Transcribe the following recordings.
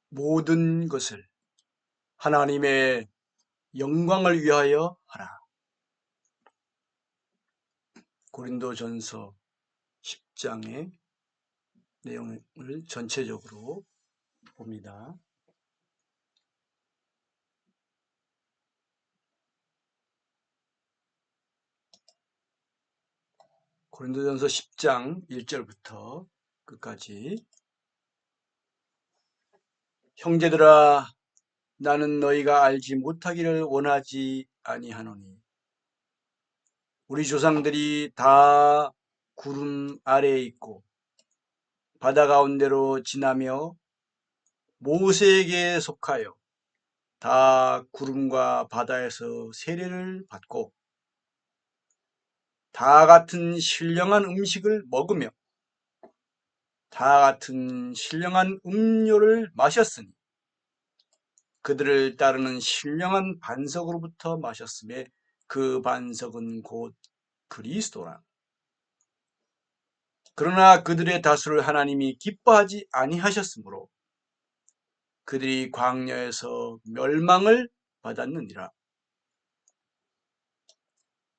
모든 것을 하나님의 영광을 위하여 하라. 고린도전서 10장의 내용을 전체적으로 봅니다. 고린도전서 10장 1절부터 끝까지. 형제들아, 나는 너희가 알지 못하기를 원하지 아니하노니 우리 조상들이 다 구름 아래에 있고 바다 가운데로 지나며 모세에게 속하여 다 구름과 바다에서 세례를 받고 다 같은 신령한 음식을 먹으며 다 같은 신령한 음료를 마셨으니 그들을 따르는 신령한 반석으로부터 마셨음에 그 반석은 곧 그리스도라. 그러나 그들의 다수를 하나님이 기뻐하지 아니하셨으므로 그들이 광야에서 멸망을 받았느니라.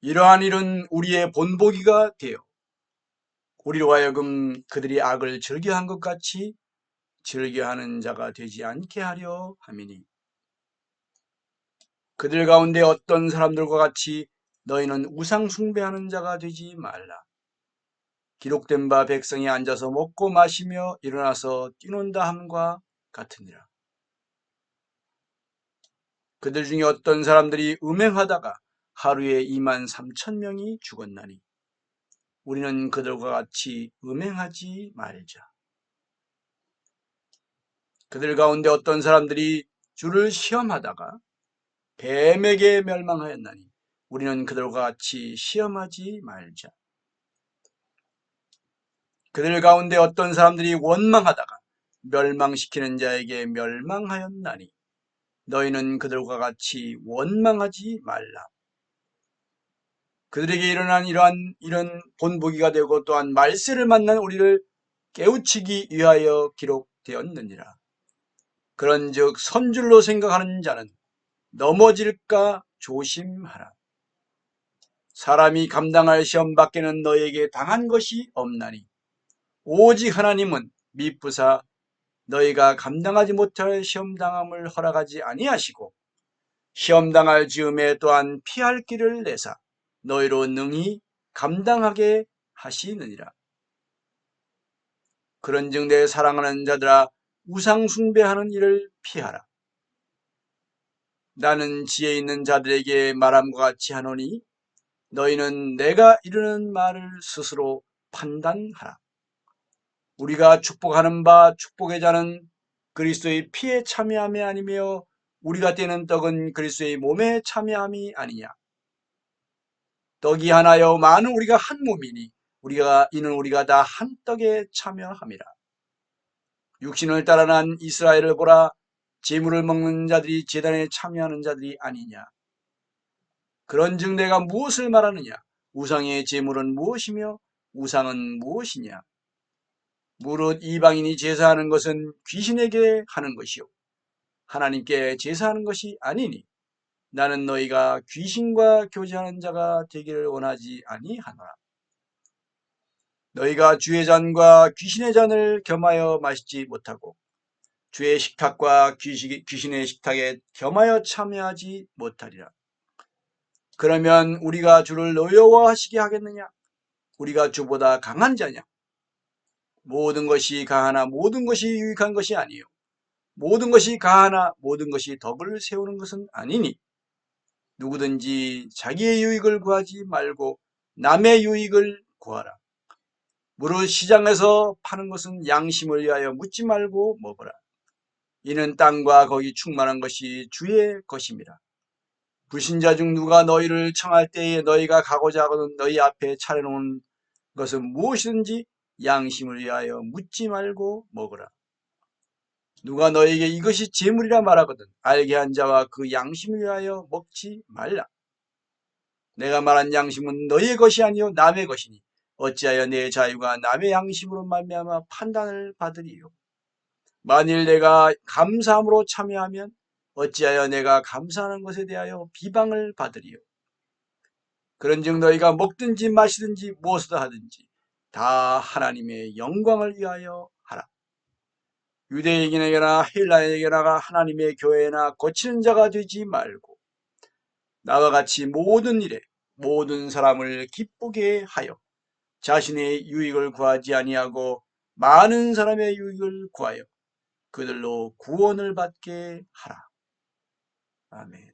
이러한 일은 우리의 본보기가 되어 우리로 하여금 그들이 악을 즐겨한 것 같이 즐겨하는 자가 되지 않게 하려 함이니 그들 가운데 어떤 사람들과 같이 너희는 우상 숭배하는 자가 되지 말라. 기록된 바 백성이 앉아서 먹고 마시며 일어나서 뛰논다 함과 같으니라. 그들 중에 어떤 사람들이 음행하다가 하루에 23,000명이 죽었나니 우리는 그들과 같이 음행하지 말자. 그들 가운데 어떤 사람들이 주를 시험하다가 뱀에게 멸망하였나니 우리는 그들과 같이 시험하지 말자. 그들 가운데 어떤 사람들이 원망하다가 멸망시키는 자에게 멸망하였나니 너희는 그들과 같이 원망하지 말라. 그들에게 일어난 이런 본보기가 되고 또한 말세를 만난 우리를 깨우치기 위하여 기록되었느니라. 그런즉 선줄로 생각하는 자는 넘어질까 조심하라. 사람이 감당할 시험 밖에는 너에게 당한 것이 없나니 오직 하나님은 미쁘사 너희가 감당하지 못할 시험당함을 허락하지 아니하시고 시험당할 즈음에 또한 피할 길을 내사 너희로 능히 감당하게 하시느니라. 그런즉 내 사랑하는 자들아 우상 숭배하는 일을 피하라. 나는 지혜 있는 자들에게 말함과 같이 하노니 너희는 내가 이르는 말을 스스로 판단하라. 우리가 축복하는 바 축복의 자는 그리스도의 피에 참여함이 아니며 우리가 떼는 떡은 그리스도의 몸에 참여함이 아니냐. 떡이 하나여 많은 우리가 한 몸이니 이는 우리가 다 한 떡에 참여함이라. 육신을 따라 난 이스라엘을 보라. 제물을 먹는 자들이 제단에 참여하는 자들이 아니냐. 그런즉 내가 무엇을 말하느냐. 우상의 제물은 무엇이며 우상은 무엇이냐. 무릇 이방인이 제사하는 것은 귀신에게 하는 것이요 하나님께 제사하는 것이 아니니 나는 너희가 귀신과 교제하는 자가 되기를 원하지 아니하노라. 너희가 주의 잔과 귀신의 잔을 겸하여 마시지 못하고 주의 식탁과 귀신의 식탁에 겸하여 참여하지 못하리라. 그러면 우리가 주를 노여워하시게 하겠느냐? 우리가 주보다 강한 자냐? 모든 것이 가하나 모든 것이 유익한 것이 아니요 모든 것이 가하나 모든 것이 덕을 세우는 것은 아니니 누구든지 자기의 유익을 구하지 말고 남의 유익을 구하라. 무릇 시장에서 파는 것은 양심을 위하여 묻지 말고 먹으라. 이는 땅과 거기 충만한 것이 주의 것입니다. 불신자 중 누가 너희를 청할 때에 너희가 가고자 하거든 너희 앞에 차려놓은 것은 무엇이든지 양심을 위하여 묻지 말고 먹으라. 누가 너에게 이것이 재물이라 말하거든 알게 한 자와 그 양심을 위하여 먹지 말라. 내가 말한 양심은 너희의 것이 아니요 남의 것이니 어찌하여 내 자유가 남의 양심으로 말미암아 판단을 받으리요. 만일 내가 감사함으로 참여하면 어찌하여 내가 감사하는 것에 대하여 비방을 받으리요. 그런즉 너희가 먹든지 마시든지 무엇을 하든지 다 하나님의 영광을 위하여 하라. 유대인에게나 헬라인에게나 하나님의 교회나 거치는 자가 되지 말고 나와 같이 모든 일에 모든 사람을 기쁘게 하여 자신의 유익을 구하지 아니하고 많은 사람의 유익을 구하여 그들로 구원을 받게 하라. 아멘.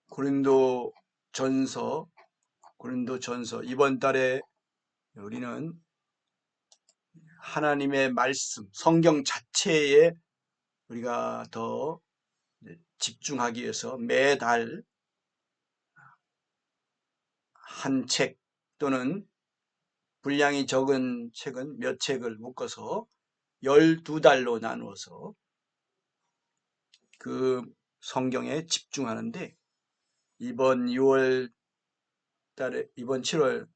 고린도전서 이번 달에 우리는 하나님의 말씀, 성경 자체에 우리가 더 집중하기 위해서 매달 한 책 또는 분량이 적은 책은 몇 책을 묶어서 12달로 나누어서 그 성경에 집중하는데 이번 6월 달에 이번 6월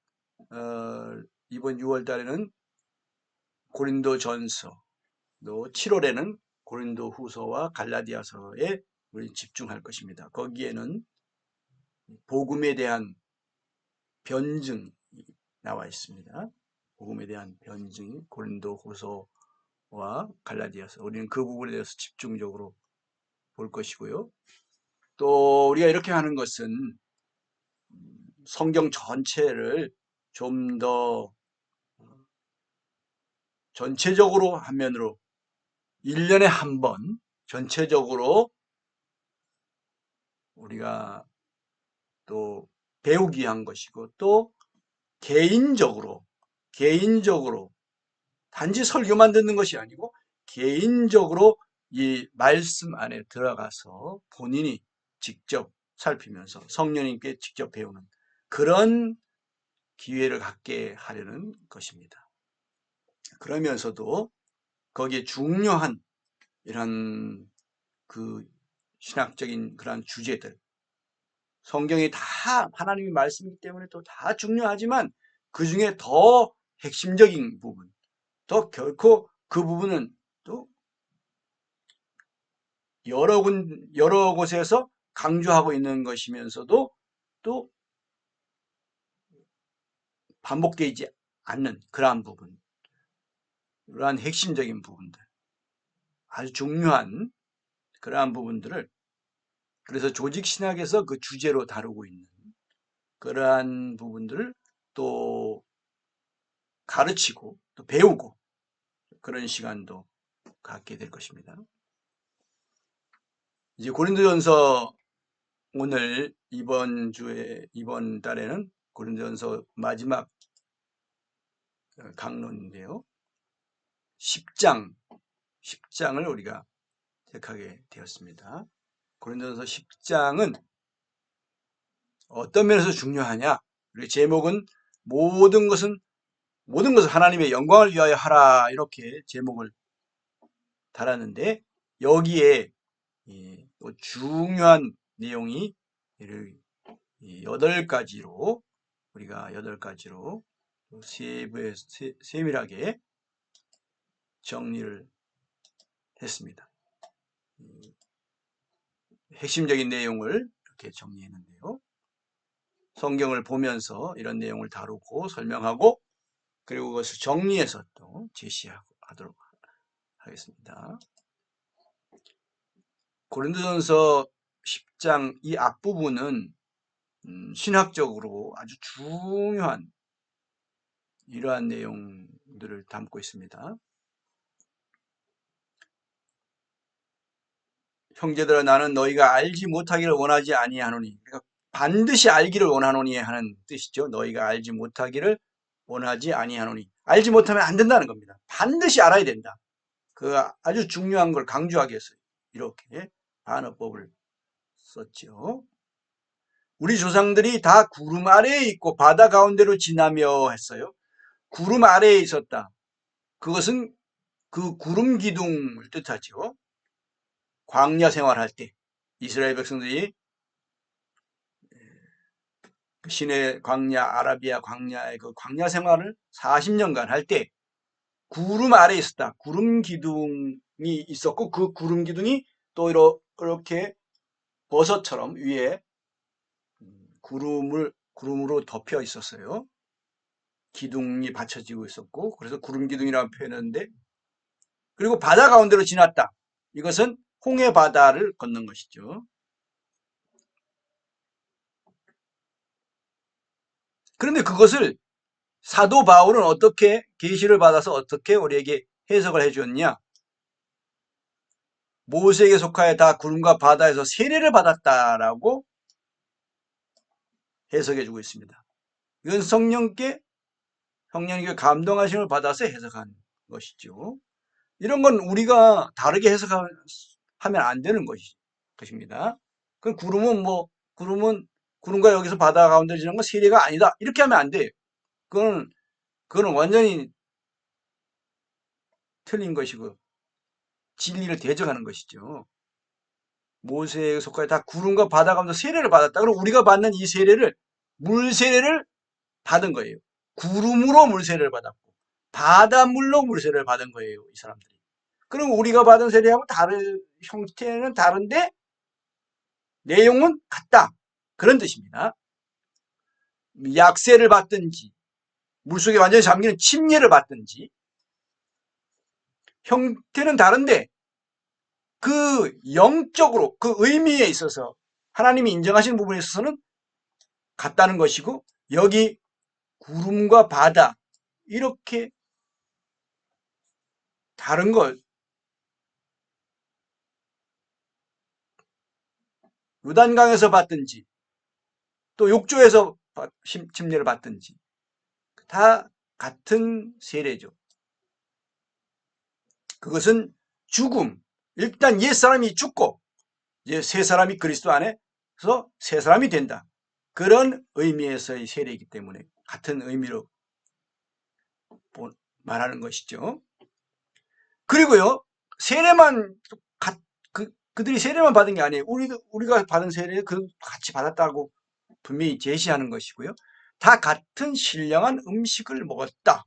달에는 고린도전서, 또 7월에는 고린도후서와 갈라디아서에 우리 집중할 것입니다. 거기에는 복음에 대한 변증이 나와 있습니다. 복음에 대한 변증이 고린도후서와 갈라디아서, 우리는 그 부분에 대해서 집중적으로 볼 것이고요. 또 우리가 이렇게 하는 것은 성경 전체를 좀 더 전체적으로 화면으로 1년에 한 번 전체적으로 우리가 또 배우기 위한 것이고, 또 개인적으로 단지 설교만 듣는 것이 아니고 개인적으로 이 말씀 안에 들어가서 본인이 직접 살피면서 성령님께 직접 배우는 그런 기회를 갖게 하려는 것입니다. 그러면서도 거기에 중요한 이런 그 신학적인 그런 주제들, 성경이 다 하나님의 말씀이기 때문에 또 다 중요하지만 그 중에 더 핵심적인 부분, 더 결코 그 부분은 또 여러 곳에서 강조하고 있는 것이면서도 또 반복되지 않는 그러한 부분, 그러한 핵심적인 부분들, 아주 중요한 그러한 부분들을, 그래서 조직신학에서 그 주제로 다루고 있는 그러한 부분들을 또 가르치고 또 배우고 그런 시간도 갖게 될 것입니다. 이제 고린도전서, 오늘 이번 달에는 고린도전서 마지막 강론인데요. 10장을 우리가 택하게 되었습니다. 고린도전서 10장은 어떤 면에서 중요하냐? 우리 제목은 모든 것을 하나님의 영광을 위하여 하라, 이렇게 제목을 달았는데, 여기에 중요한 내용이 8가지로 우리가 8가지로 세밀하게 정리를 했습니다. 핵심적인 내용을 이렇게 정리했는데요. 성경을 보면서 이런 내용을 다루고 설명하고, 그리고 그것을 정리해서 또 제시하도록 하겠습니다. 고린도전서 10장 이 앞부분은 신학적으로 아주 중요한 이러한 내용들을 담고 있습니다. 형제들아, 나는 너희가 알지 못하기를 원하지 아니하노니, 그러니까 반드시 알기를 원하노니 하는 뜻이죠. 너희가 알지 못하기를 원하지 아니하노니, 알지 못하면 안 된다는 겁니다. 반드시 알아야 된다. 그 아주 중요한 걸 강조하기 위해서 이렇게 반어법을 썼죠. 우리 조상들이 다 구름 아래에 있고 바다 가운데로 지나며 했어요. 구름 아래에 있었다. 그것은 그 구름 기둥을 뜻하죠. 광야 생활할 때 이스라엘 백성들이 시내 광야, 아라비아 광야의 그 광야 생활을 40년간 할 때 구름 아래에 있었다. 구름 기둥이 있었고 그 구름 기둥이 또 이렇게 버섯처럼 위에 구름으로 덮여 있었어요. 기둥이 받쳐지고 있었고 그래서 구름 기둥이라고 표현했는데 그리고 바다 가운데로 지났다. 이것은 홍해 바다를 건넌 것이죠. 그런데 그것을 사도 바울은 어떻게 계시를 받아서 어떻게 우리에게 해석을 해주었냐? 모세에게 속하여 다 구름과 바다에서 세례를 받았다라고 해석해주고 있습니다. 이건 성령께 감동하심을 받아서 해석한 것이죠. 이런 건 우리가 다르게 해석하면 안 되는 것입니다. 그 구름은 구름과 여기서 바다 가운데 지는 건 세례가 아니다. 이렇게 하면 안 돼요. 그거는 완전히 틀린 것이고 진리를 대적하는 것이죠. 모세에 속하여 다 구름과 바다 가운데 세례를 받았다. 그럼 우리가 받는 이 세례를 물 세례를 받은 거예요. 구름으로 물 세례를 받았고 바닷물로 물 세례를 받은 거예요. 이 사람들이. 그럼 우리가 받은 세례하고 다른 형태는 다른데 내용은 같다. 그런 뜻입니다. 약세를 받든지 물속에 완전히 잠기는 침례를 받든지 형태는 다른데 그 영적으로 그 의미에 있어서 하나님이 인정하시는 부분에 있어서는 같다는 것이고 여기 구름과 바다 이렇게 다른 걸 요단강에서 받든지 또 욕조에서 침례를 받든지 다 같은 세례죠. 그것은 죽음. 일단 옛사람이 죽고 이제 새 사람이 그리스도 안에서 새 사람이 된다. 그런 의미에서의 세례이기 때문에 같은 의미로 말하는 것이죠. 그리고요, 세례만 그들이 세례만 받은 게 아니에요. 우리가 받은 세례 같이 받았다고 분명히 제시하는 것이고요. 다 같은 신령한 음식을 먹었다.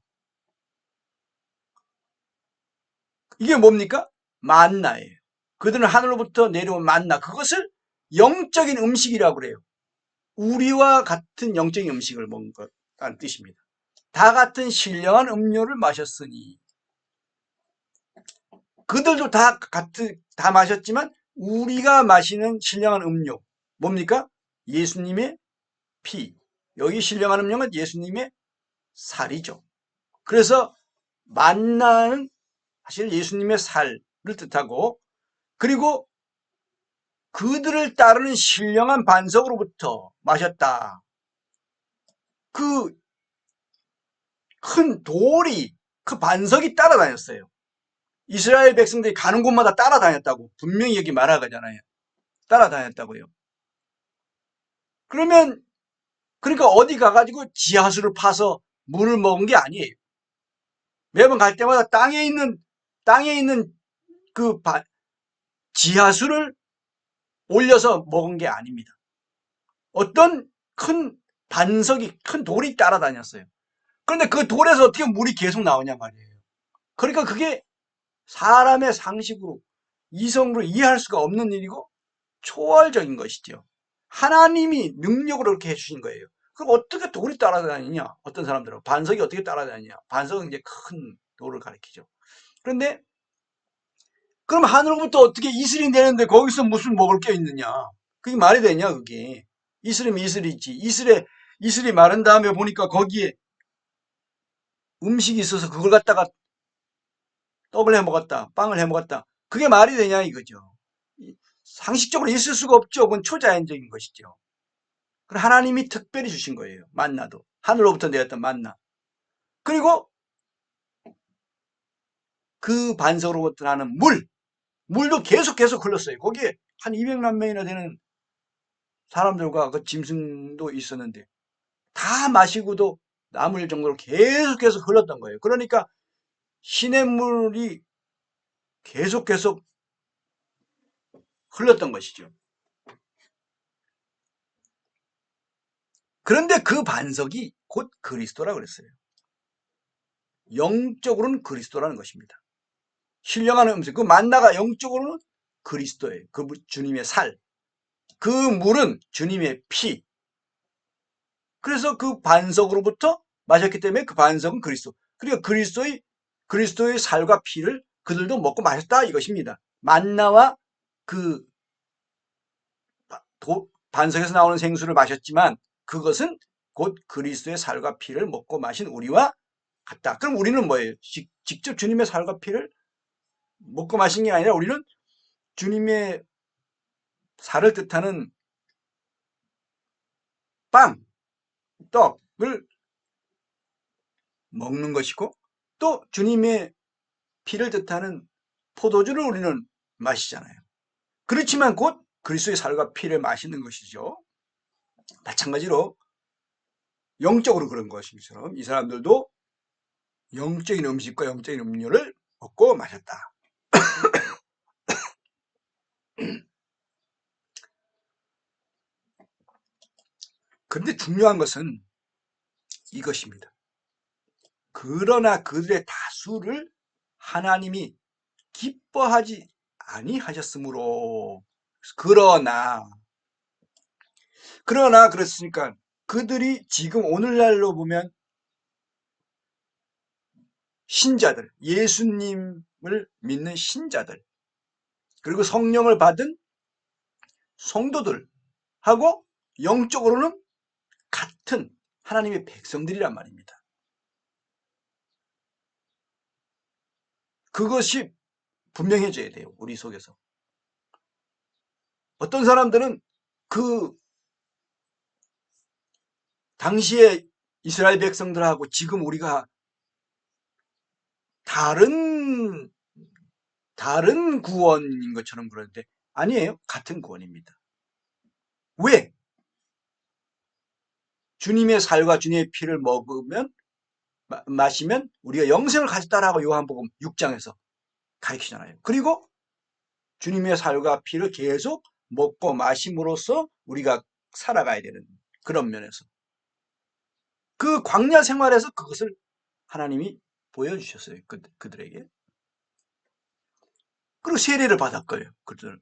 이게 뭡니까? 만나예요. 그들은 하늘로부터 내려온 만나. 그것을 영적인 음식이라고 그래요. 우리와 같은 영적인 음식을 먹은 것이라는 뜻입니다. 다 같은 신령한 음료를 마셨으니 그들도 다 마셨지만 우리가 마시는 신령한 음료 뭡니까? 예수님의 피. 여기 신령한 음료는 예수님의 살이죠. 그래서 만나는 사실 예수님의 살을 뜻하고 그리고 그들을 따르는 신령한 반석으로부터 마셨다. 그 큰 돌이 그 반석이 따라다녔어요. 이스라엘 백성들이 가는 곳마다 따라다녔다고 분명히 여기 말하잖아요. 따라다녔다고요. 그러니까 어디 가가지고 지하수를 파서 물을 먹은 게 아니에요. 매번 갈 때마다 땅에 있는 그 지하수를 올려서 먹은 게 아닙니다. 어떤 큰 반석이 큰 돌이 따라다녔어요. 그런데 그 돌에서 어떻게 물이 계속 나오냐 말이에요. 그러니까 그게 사람의 상식으로 이성으로 이해할 수가 없는 일이고 초월적인 것이죠. 하나님이 능력으로 그렇게 해주신 거예요. 그럼 어떻게 돌이 따라다니냐? 어떤 사람들은 반석이 어떻게 따라다니냐? 반석은 이제 큰 돌을 가리키죠. 그런데 그럼 하늘로부터 어떻게 이슬이 내리는데 거기서 무슨 먹을 게 있느냐? 그게 말이 되냐? 그게 이슬이면 이슬이지. 이슬이 마른 다음에 보니까 거기에 음식이 있어서 그걸 갖다가 떡을 해 먹었다, 빵을 해 먹었다. 그게 말이 되냐 이거죠. 상식적으로 있을 수가 없죠. 그건 초자연적인 것이죠. 그럼 하나님이 특별히 주신 거예요. 만나도. 하늘로부터 내렸던 만나. 그리고 그 반석으로부터 나는 물도 계속 흘렀어요. 거기에 한 200만 명이나 되는 사람들과 그 짐승도 있었는데 다 마시고도 남을 정도로 계속 흘렀던 거예요. 그러니까 시냇물이 계속 흘렀던 것이죠. 그런데 그 반석이 곧 그리스도라고 그랬어요. 영적으로는 그리스도라는 것입니다. 신령한 음식, 그 만나가 영적으로는 그리스도예요. 그 주님의 살, 그 물은 주님의 피. 그래서 그 반석으로부터 마셨기 때문에 그 반석은 그리스도. 그러니까 그리스도의 살과 피를 그들도 먹고 마셨다 이것입니다. 만나와 그 반석에서 나오는 생수를 마셨지만 그것은 곧 그리스도의 살과 피를 먹고 마신 우리와 같다. 그럼 우리는 뭐예요? 직접 주님의 살과 피를 먹고 마신 게 아니라 우리는 주님의 살을 뜻하는 빵, 떡을 먹는 것이고 또 주님의 피를 뜻하는 포도주를 우리는 마시잖아요. 그렇지만 곧 그리스도의 살과 피를 마시는 것이죠. 마찬가지로 영적으로 그런 것처럼 이 사람들도 영적인 음식과 영적인 음료를 먹고 마셨다. 그런데 중요한 것은 이것입니다. 그러나 그들의 다수를 하나님이 기뻐하지 아니하셨으므로 그러나 그랬으니까 그들이 지금 오늘날로 보면 신자들, 예수님을 믿는 신자들, 그리고 성령을 받은 성도들하고 영적으로는 같은 하나님의 백성들이란 말입니다. 그것이 분명해져야 돼요. 우리 속에서. 어떤 사람들은 그 당시에 이스라엘 백성들하고 지금 우리가 다른 구원인 것처럼 그러는데 아니에요. 같은 구원입니다. 왜? 주님의 살과 주님의 피를 먹으면 마시면 우리가 영생을 가졌다라고 요한복음 6장에서 가르치잖아요. 그리고 주님의 살과 피를 계속 먹고 마심으로써 우리가 살아가야 되는 그런 면에서 그 광야 생활에서 그것을 하나님이 보여주셨어요. 그들에게. 그리고 세례를 받았고요. 그들은.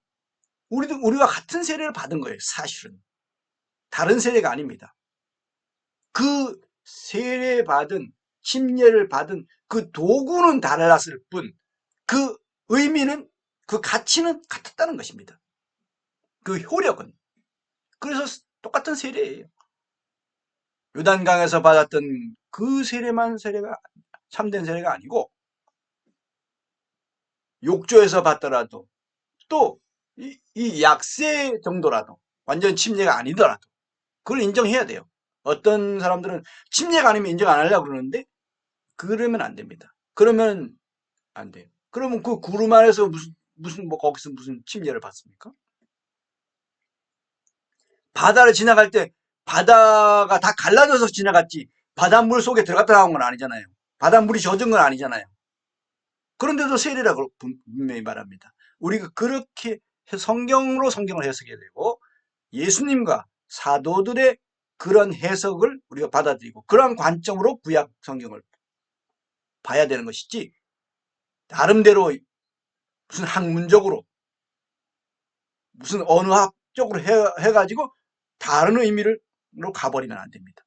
우리가 같은 세례를 받은 거예요. 사실은. 다른 세례가 아닙니다. 그 세례받은 침례를 받은 그 도구는 달랐을 뿐 그 의미는 그 가치는 같았다는 것입니다. 그 효력은. 그래서 똑같은 세례예요. 요단강에서 받았던 그 세례만 세례가 참된 세례가 아니고 욕조에서 받더라도 또 이 약세 정도라도 완전 침례가 아니더라도 그걸 인정해야 돼요. 어떤 사람들은 침례가 아니면 인정 안 하려고 그러는데 그러면 안 됩니다. 그러면 안 돼요. 그러면 그 구름 안에서 뭐 거기서 무슨 침례를 받습니까? 바다를 지나갈 때 바다가 다 갈라져서 지나갔지 바닷물 속에 들어갔다 나온 건 아니잖아요. 바닷물이 젖은 건 아니잖아요. 그런데도 세례라고 분명히 말합니다. 우리가 그렇게 성경을 해석해야 되고 예수님과 사도들의 그런 해석을 우리가 받아들이고 그러한 관점으로 구약 성경을 봐야 되는 것이지 나름대로 무슨 학문적으로 무슨 언어학적으로 해가지고 다른 의미로 가버리면 안 됩니다.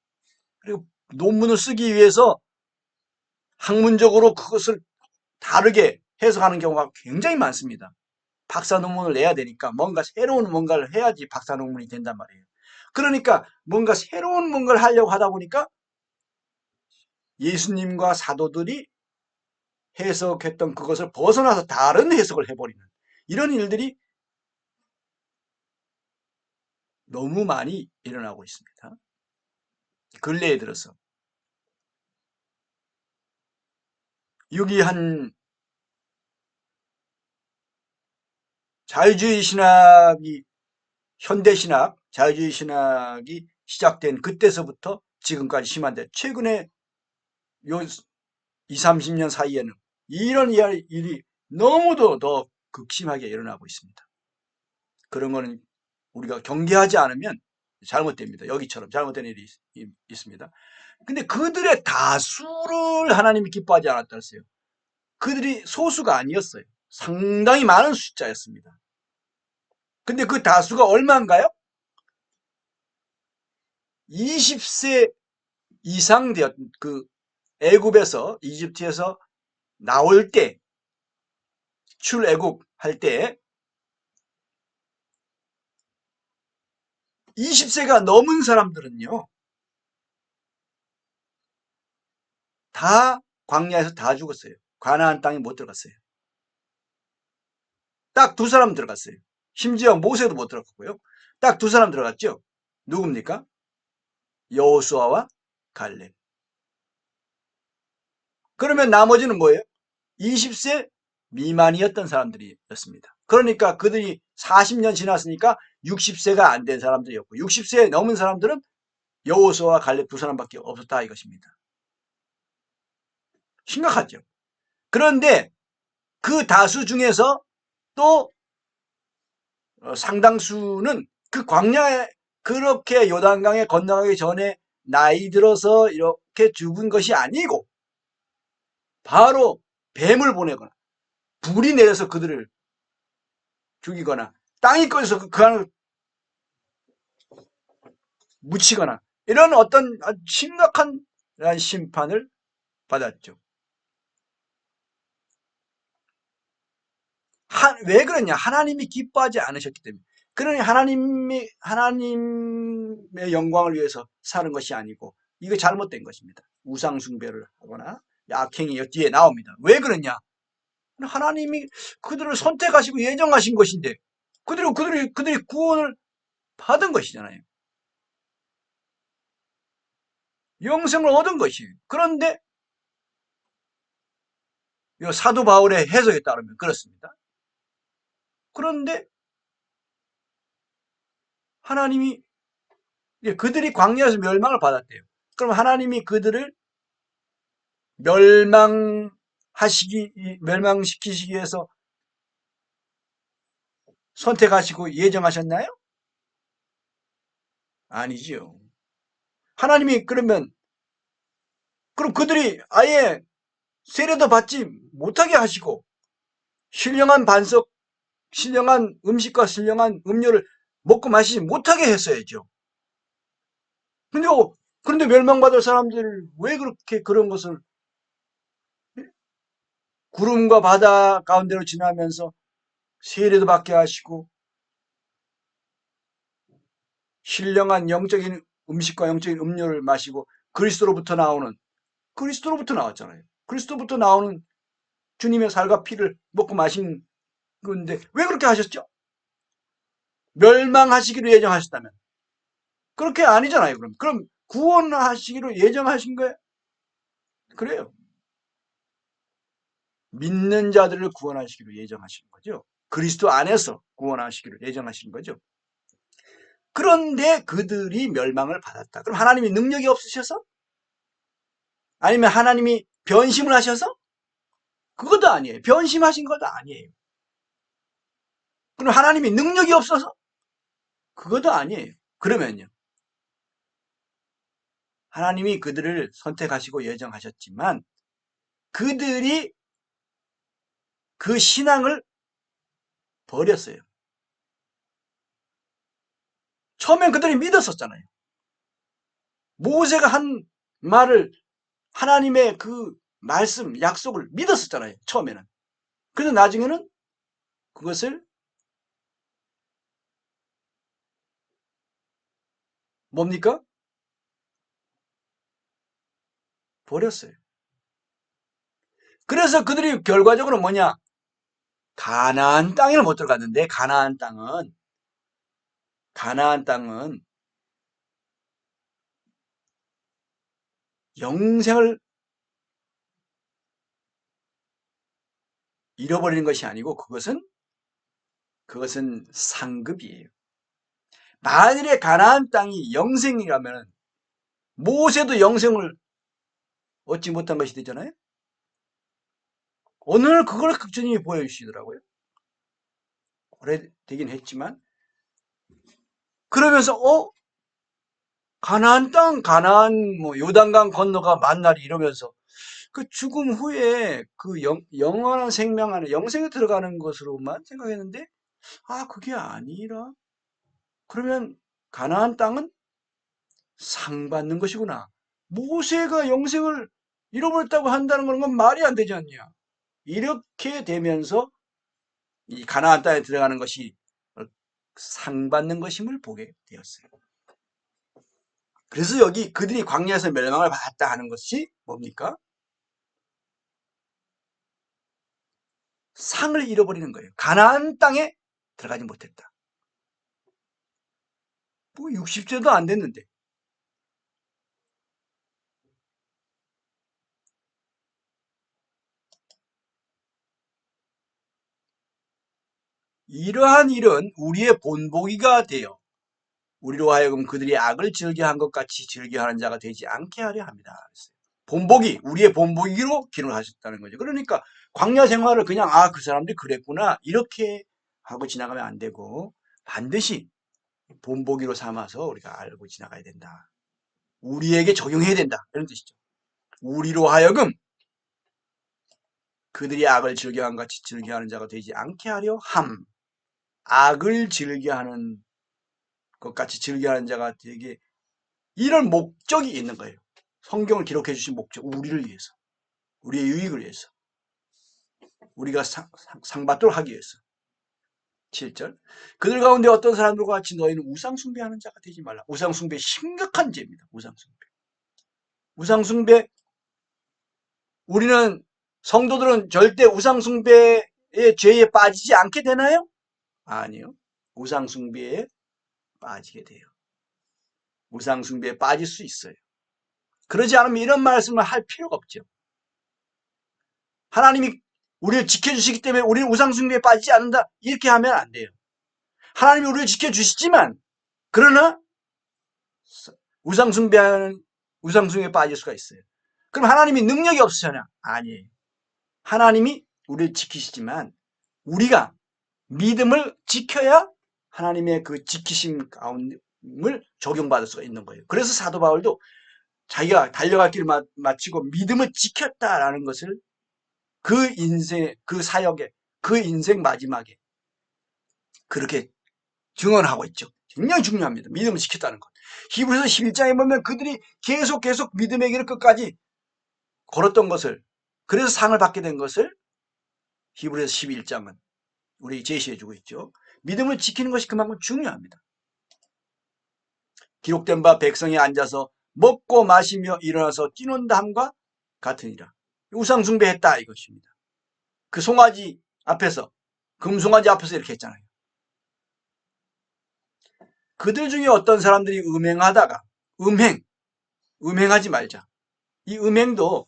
그리고 논문을 쓰기 위해서 학문적으로 그것을 다르게 해석하는 경우가 굉장히 많습니다. 박사 논문을 내야 되니까 뭔가 새로운 뭔가를 해야지 박사 논문이 된단 말이에요. 그러니까 뭔가 새로운 뭔가를 하려고 하다 보니까 예수님과 사도들이 해석했던 그것을 벗어나서 다른 해석을 해버리는 이런 일들이 너무 많이 일어나고 있습니다. 근래에 들어서. 여기 한 자유주의 신학이 현대신학, 자유주의 신학이 시작된 그때서부터 지금까지 심한데 최근에 요 20, 30년 사이에는 이런 일이 너무도 더 극심하게 일어나고 있습니다. 그런 거는 우리가 경계하지 않으면 잘못됩니다. 여기처럼 잘못된 일이 있습니다. 근데 그들의 다수를 하나님이 기뻐하지 않았다 했어요. 그들이 소수가 아니었어요. 상당히 많은 숫자였습니다. 근데 그 다수가 얼마인가요? 20세 이상 되었, 애굽에서, 이집트에서 나올 때, 출애굽 할 때, 20세가 넘은 사람들은요, 다 광야에서 다 죽었어요. 가나안 땅에 못 들어갔어요. 딱 두 사람 들어갔어요. 심지어 모세도 못 들어갔고요. 딱 두 사람 들어갔죠. 누굽니까? 여호수아와 갈렙. 그러면 나머지는 뭐예요? 20세 미만이었던 사람들이었습니다. 그러니까 그들이 40년 지났으니까 60세가 안 된 사람들이었고 60세 넘은 사람들은 여호수아와 갈렙 두 사람밖에 없었다 이것입니다. 심각하죠. 그런데 그 다수 중에서 또 상당수는 그 광야에 그렇게 요단강에 건너가기 전에 나이 들어서 이렇게 죽은 것이 아니고 바로 뱀을 보내거나 불이 내려서 그들을 죽이거나 땅이 꺼져서 그 안을 묻히거나 이런 어떤 심각한 심판을 받았죠. 왜 그러냐? 하나님이 기뻐하지 않으셨기 때문에. 그러니 하나님의 영광을 위해서 사는 것이 아니고 이거 잘못된 것입니다. 우상 숭배를 하거나 악행이 뒤에 나옵니다. 왜 그러냐? 하나님이 그들을 선택하시고 예정하신 것인데 그들이 구원을 받은 것이잖아요. 영생을 얻은 것이에요. 그런데 사도 바울의 해석에 따르면 그렇습니다. 그런데 하나님이 그들이 광야에서 멸망을 받았대요. 그럼 하나님이 그들을 멸망시키시기 위해서 선택하시고 예정하셨나요? 아니지요. 하나님이 그럼 그들이 아예 세례도 받지 못하게 하시고 신령한 반석, 신령한 음식과 신령한 음료를 먹고 마시지 못하게 했어야죠. 그런데 멸망받을 사람들 왜 그렇게 그런 것을 구름과 바다 가운데로 지나면서 세례도 받게 하시고 신령한 영적인 음식과 영적인 음료를 마시고 그리스도로부터 나왔잖아요. 그리스도부터 나오는 주님의 살과 피를 먹고 마신 건데 왜 그렇게 하셨죠? 멸망하시기로 예정하셨다면 그렇게 아니잖아요. 그럼 구원하시기로 예정하신 거예요? 그래요. 믿는 자들을 구원하시기로 예정하신 거죠. 그리스도 안에서 구원하시기로 예정하신 거죠. 그런데 그들이 멸망을 받았다. 그럼 하나님이 능력이 없으셔서? 아니면 하나님이 변심을 하셔서? 그것도 아니에요. 변심하신 것도 아니에요. 그럼 하나님이 능력이 없어서? 그것도 아니에요. 그러면요. 하나님이 그들을 선택하시고 예정하셨지만 그들이 그 신앙을 버렸어요. 처음엔 그들이 믿었었잖아요. 모세가 한 말을 하나님의 그 말씀, 약속을 믿었었잖아요. 처음에는. 그래서 나중에는 그것을 뭡니까? 버렸어요. 그래서 그들이 결과적으로 뭐냐? 가나안 땅에 못 들어갔는데 가나안 땅은 영생을 잃어버리는 것이 아니고 그것은 상급이에요. 만일에 가나안 땅이 영생이라면 모세도 영생을 얻지 못한 것이 되잖아요. 오늘 그걸 주님이 보여주시더라고요. 오래되긴 했지만 그러면서 가나안 땅, 가나안 뭐 요단강 건너가 만나리 이러면서 그 죽음 후에 그 영원한 생명 안에 영생에 들어가는 것으로만 생각했는데 그게 아니라 그러면 가나안 땅은 상 받는 것이구나. 모세가 영생을 잃어버렸다고 한다는 건 말이 안 되지 않냐. 이렇게 되면서 이 가나안 땅에 들어가는 것이 상 받는 것임을 보게 되었어요. 그래서 여기 그들이 광야에서 멸망을 받았다 하는 것이 뭡니까? 상을 잃어버리는 거예요. 가나안 땅에 들어가지 못했다. 뭐 60세도 안 됐는데. 이러한 일은 우리의 본보기가 되어 우리로 하여금 그들이 악을 즐겨한 것 같이 즐겨하는 자가 되지 않게 하려 합니다. 본보기, 우리의 본보기로 기록하셨다는 거죠. 그러니까 광야 생활을 그냥 그 사람들이 그랬구나 이렇게 하고 지나가면 안 되고 반드시 본보기로 삼아서 우리가 알고 지나가야 된다. 우리에게 적용해야 된다. 이런 뜻이죠. 우리로 하여금 그들이 악을 즐겨한 같이 즐겨하는 자가 되지 않게 하려 함. 악을 즐겨하는 것 같이 즐겨하는 자가 되게 이런 목적이 있는 거예요. 성경을 기록해 주신 목적, 우리를 위해서, 우리의 유익을 위해서, 우리가 상받도록 하기 위해서. 7절. 그들 가운데 어떤 사람들과 같이 너희는 우상숭배하는 자가 되지 말라. 우상숭배 심각한 죄입니다. 우상숭배. 우상숭배, 우리는 성도들은 절대 우상숭배의 죄에 빠지지 않게 되나요? 아니요. 우상숭배에 빠지게 돼요. 우상숭배에 빠질 수 있어요. 그러지 않으면 이런 말씀을 할 필요가 없죠. 하나님이 우리를 지켜주시기 때문에 우리는 우상숭배에 빠지지 않는다. 이렇게 하면 안 돼요. 하나님이 우리를 지켜주시지만 그러나 우상숭배에 빠질 수가 있어요. 그럼 하나님이 능력이 없으시냐? 아니에요. 하나님이 우리를 지키시지만 우리가 믿음을 지켜야 하나님의 그 지키심 가운데를 적용받을 수가 있는 거예요. 그래서 사도 바울도 자기가 달려갈 길을 마치고 믿음을 지켰다라는 것을 그 인생, 그 사역에, 그 인생 마지막에 그렇게 증언하고 있죠. 굉장히 중요합니다. 믿음을 지켰다는 것. 히브리서 11장에 보면 그들이 계속 믿음의 길을 끝까지 걸었던 것을, 그래서 상을 받게 된 것을 히브리서 11장은 우리 제시해주고 있죠. 믿음을 지키는 것이 그만큼 중요합니다. 기록된 바 백성이 앉아서 먹고 마시며 일어나서 뛰논다 함과 같으니라. 우상숭배했다 이것입니다. 그 송아지 앞에서, 금송아지 앞에서 이렇게 했잖아요. 그들 중에 어떤 사람들이 음행하다가 음행하지 말자. 이 음행도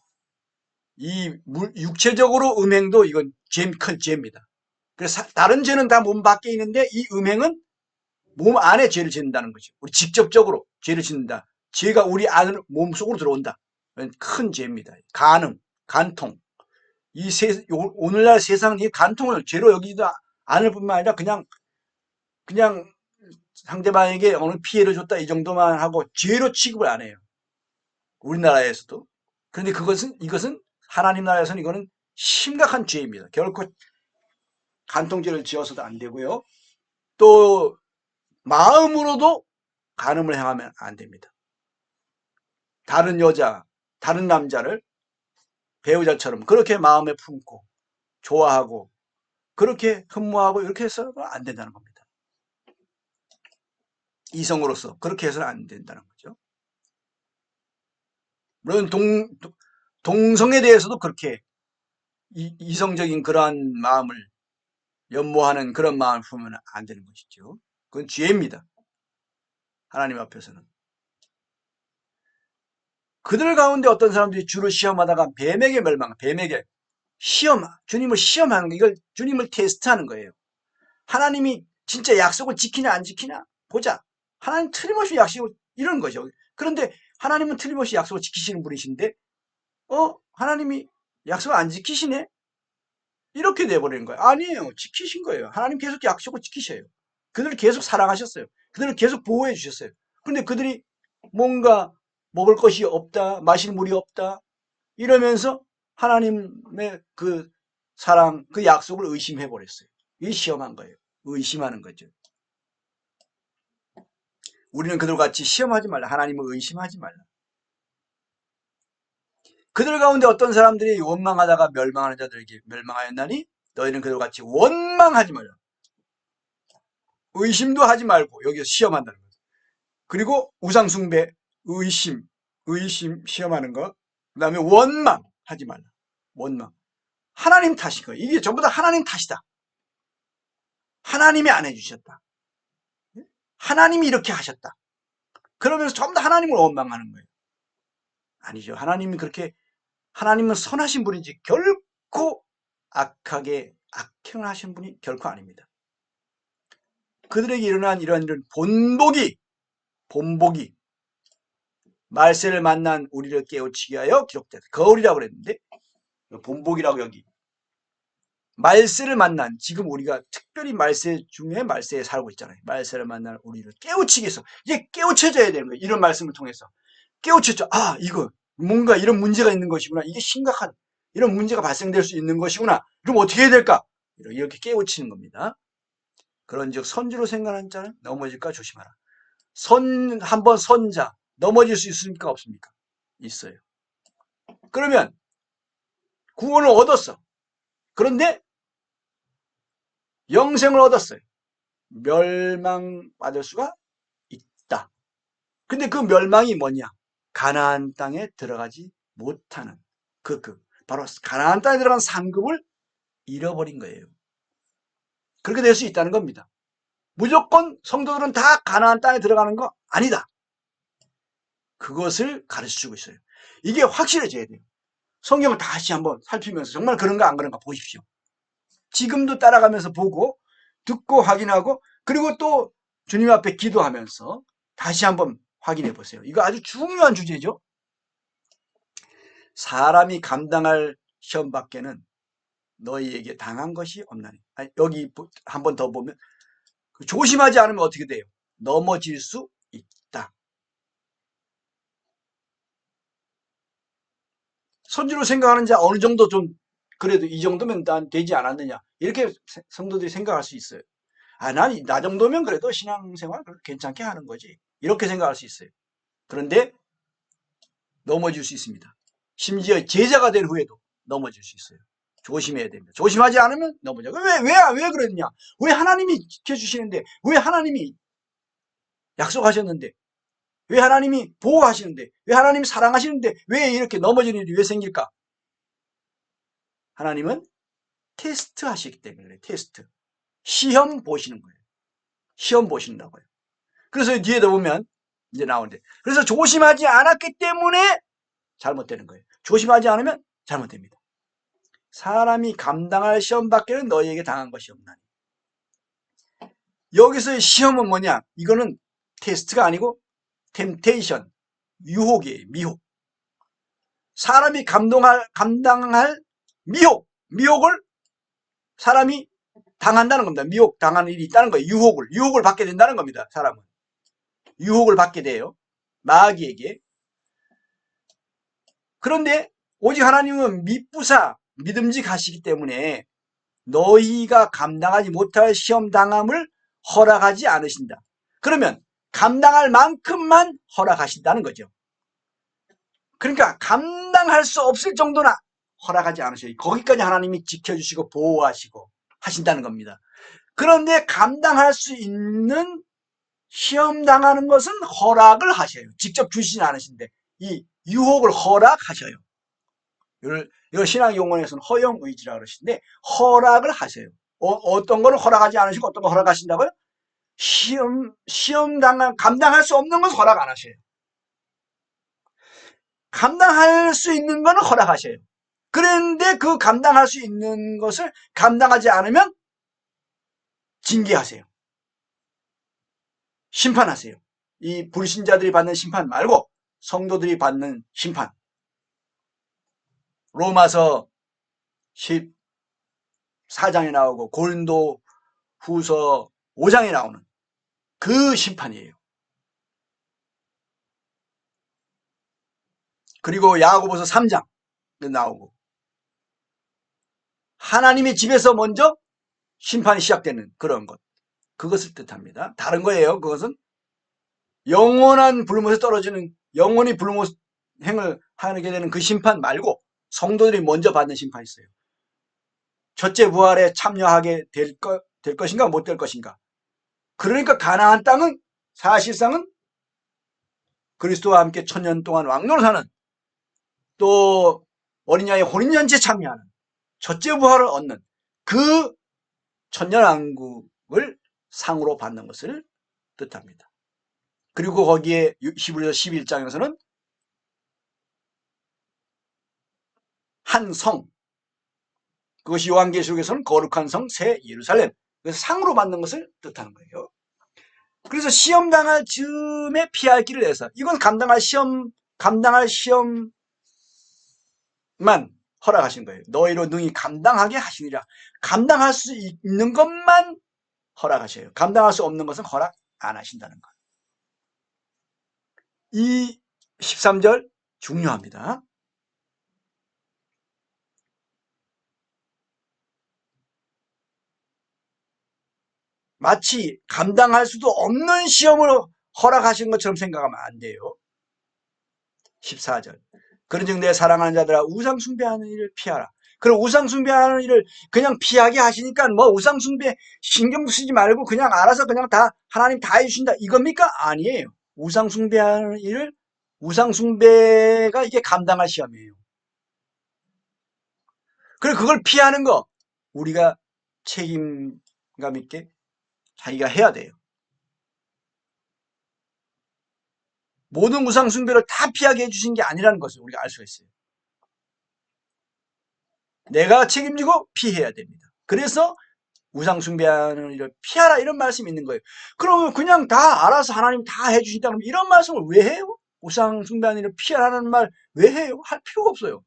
육체적으로 음행도 이건 큰 죄입니다. 그래서 다른 죄는 다 몸 밖에 있는데 이 음행은 몸 안에 죄를 짓는다는 거죠. 우리 직접적으로 죄를 짓는다. 죄가 우리 안으로 몸속으로 들어온다. 큰 죄입니다. 간통. 오늘날 세상은 이 간통을 죄로 여기지도 않을 뿐만 아니라 그냥 상대방에게 어느 피해를 줬다 이 정도만 하고 죄로 취급을 안 해요. 우리나라에서도. 그런데 이것은 하나님 나라에서는 이거는 심각한 죄입니다. 결코 간통죄를 지어서도 안 되고요. 또 마음으로도 간음을 행하면 안 됩니다. 다른 여자, 다른 남자를 배우자처럼 그렇게 마음에 품고 좋아하고 그렇게 흠모하고 이렇게 해서는 안 된다는 겁니다. 이성으로서 그렇게 해서는 안 된다는 거죠. 물론 동성에 대해서도 그렇게 이성적인 그러한 마음을 연모하는 그런 마음을 품으면 안 되는 것이죠. 그건 죄입니다. 하나님 앞에서는. 그들 가운데 어떤 사람들이 주를 시험하다가 뱀에게 주님을 시험하는 거, 이걸 주님을 테스트하는 거예요. 하나님이 진짜 약속을 지키냐 안 지키냐 보자. 하나님 틀림없이 약속을 이런 거죠. 그런데 하나님은 틀림없이 약속을 지키시는 분이신데 하나님이 약속을 안 지키시네? 이렇게 돼버리는 거예요. 아니에요. 지키신 거예요. 하나님 계속 약속을 지키셔요. 그들을 계속 사랑하셨어요. 그들을 계속 보호해 주셨어요. 그런데 그들이 뭔가 먹을 것이 없다, 마실 물이 없다, 이러면서 하나님의 그 사랑, 그 약속을 의심해 버렸어요. 이게 시험한 거예요. 의심하는 거죠. 우리는 그들 같이 시험하지 말라. 하나님을 의심하지 말라. 그들 가운데 어떤 사람들이 원망하다가 멸망하는 자들에게 멸망하였나니 너희는 그들 같이 원망하지 말라. 의심도 하지 말고, 여기서 시험한다는 거죠. 그리고 우상숭배, 의심 시험하는 것. 그 다음에 원망하지 말라. 원망. 하나님 탓인 거예요. 이게 전부 다 하나님 탓이다. 하나님이 안 해주셨다. 하나님이 이렇게 하셨다. 그러면서 전부 다 하나님을 원망하는 거예요. 아니죠. 하나님은 선하신 분이지 결코 악행을 하신 분이 결코 아닙니다. 그들에게 일어난 이런 본복이 말세를 만난 우리를 깨우치게 하여 기록됐다. 거울이라고 그랬는데 본복이라고 여기 말세를 만난, 지금 우리가 특별히 말세 중에 말세에 살고 있잖아요. 말세를 만난 우리를 깨우치기 위해서, 이제 깨우쳐져야 되는 거예요. 이런 말씀을 통해서 깨우쳤죠. 아, 이거 뭔가 이런 문제가 있는 것이구나. 이게 심각한 이런 문제가 발생될 수 있는 것이구나. 그럼 어떻게 해야 될까? 이렇게 깨우치는 겁니다. 그런즉 선지로 생각하는 자는 넘어질까 조심하라. 한번 선자 넘어질 수 있습니까? 없습니까? 있어요. 그러면 구원을 얻었어. 그런데 영생을 얻었어요. 멸망받을 수가 있다. 근데 그 멸망이 뭐냐? 가나안 땅에 들어가지 못하는 바로 가나안 땅에 들어간 상급을 잃어버린 거예요. 그렇게 될 수 있다는 겁니다. 무조건 성도들은 다 가나안 땅에 들어가는 거 아니다. 그것을 가르쳐주고 있어요. 이게 확실해져야 돼요. 성경을 다시 한번 살피면서 정말 그런가 안 그런가 보십시오. 지금도 따라가면서 보고 듣고 확인하고, 그리고 또 주님 앞에 기도하면서 다시 한번 확인해 보세요. 이거 아주 중요한 주제죠. 사람이 감당할 시험밖에는 너희에게 당한 것이 없나니. 여기 한번 더 보면 조심하지 않으면 어떻게 돼요? 넘어질 수 있다. 선지로 생각하는 자 어느 정도 좀 그래도 이 정도면 난 되지 않았느냐, 이렇게 성도들이 생각할 수 있어요. 나 정도면 그래도 신앙생활 괜찮게 하는 거지, 이렇게 생각할 수 있어요. 그런데 넘어질 수 있습니다. 심지어 제자가 된 후에도 넘어질 수 있어요. 조심해야 됩니다. 조심하지 않으면 넘어져. 왜 그랬냐? 왜 하나님이 지켜주시는데, 왜 하나님이 약속하셨는데, 왜 하나님이 보호하시는데, 왜 하나님이 사랑하시는데 왜 이렇게 넘어지는 일이 왜 생길까? 하나님은 테스트 하시기 때문에 그래요. 테스트. 시험 보시는 거예요. 시험 보신다고요. 그래서 뒤에도 보면 이제 나오는데, 그래서 조심하지 않았기 때문에 잘못되는 거예요. 조심하지 않으면 잘못됩니다. 사람이 감당할 시험밖에는 너희에게 당한 것이 없나니. 여기서의 시험은 뭐냐? 이거는 테스트가 아니고 템테이션, 유혹이에요. 미혹. 사람이 감당할 미혹을 사람이 당한다는 겁니다. 미혹 당하는 일이 있다는 거예요. 유혹을 받게 된다는 겁니다. 사람은 유혹을 받게 돼요. 마귀에게. 그런데 오직 하나님은 믿음직하시기 때문에 너희가 감당하지 못할 시험 당함을 허락하지 않으신다. 그러면 감당할 만큼만 허락하신다는 거죠. 그러니까 감당할 수 없을 정도나 허락하지 않으셔요. 거기까지 하나님이 지켜주시고 보호하시고 하신다는 겁니다. 그런데 감당할 수 있는 시험 당하는 것은 허락을 하셔요. 직접 주시진 않으신데 이 유혹을 허락하셔요. 이걸 신앙 용어에서는 허용 의지라고 그러시는데 허락을 하세요. 어떤 거는 허락하지 않으시고 어떤 거 허락하신다고요? 감당할 수 없는 건 허락 안 하셔요. 감당할 수 있는 거는 허락하셔요. 그런데 그 감당할 수 있는 것을 감당하지 않으면 징계하세요. 심판하세요. 이 불신자들이 받는 심판 말고 성도들이 받는 심판. 로마서 14장에 나오고 고린도 후서 5장에 나오는 그 심판이에요. 그리고 야고보서 3장 나오고 하나님의 집에서 먼저 심판이 시작되는 그런 것. 그것을 뜻합니다. 다른 거예요. 그것은 영원한 불못에 떨어지는 영원히 불못 행을 하게 되는 그 심판 말고 성도들이 먼저 받는 심판이 있어요. 첫째 부활에 참여하게 될 것인가 못 될 것인가. 그러니까 가나안 땅은 사실상은 그리스도와 함께 1000년 동안 왕노를 사는 또 어린 양의 혼인잔치에 참여하는 첫째 부활을 얻는 그 천년왕국을 상으로 받는 것을 뜻합니다. 그리고 거기에 히브리서 11장에서는 한 성, 그것이 요한계시록에서는 거룩한 성 새 예루살렘, 그래서 상으로 받는 것을 뜻하는 거예요. 그래서 시험 당할 즈음에 피할 길을 내서 이건 감당할 시험만 허락하신 거예요. 너희로 능히 감당하게 하시니라. 감당할 수 있는 것만 허락하셔요. 감당할 수 없는 것은 허락 안 하신다는 것. 이 13절 중요합니다. 마치 감당할 수도 없는 시험을 허락하신 것처럼 생각하면 안 돼요. 14절 그런즉 내 사랑하는 자들아 우상 숭배하는 일을 피하라. 그럼 우상 숭배하는 일을 그냥 피하게 하시니까 뭐 우상 숭배 신경 쓰지 말고 그냥 알아서 그냥 다 하나님 다 해주신다 이겁니까? 아니에요. 우상 숭배하는 일을 우상 숭배가 이게 감당할 시험이에요. 그리고 그걸 피하는 거 우리가 책임감 있게 자기가 해야 돼요. 모든 우상 숭배를 다 피하게 해주신 게 아니라는 것을 우리가 알 수가 있어요. 내가 책임지고 피해야 됩니다. 그래서 우상 숭배하는 일을 피하라 이런 말씀이 있는 거예요. 그러면 그냥 다 알아서 하나님 다 해주신다 그러면 이런 말씀을 왜 해요? 우상 숭배하는 일을 피하라는 말 왜 해요? 할 필요가 없어요.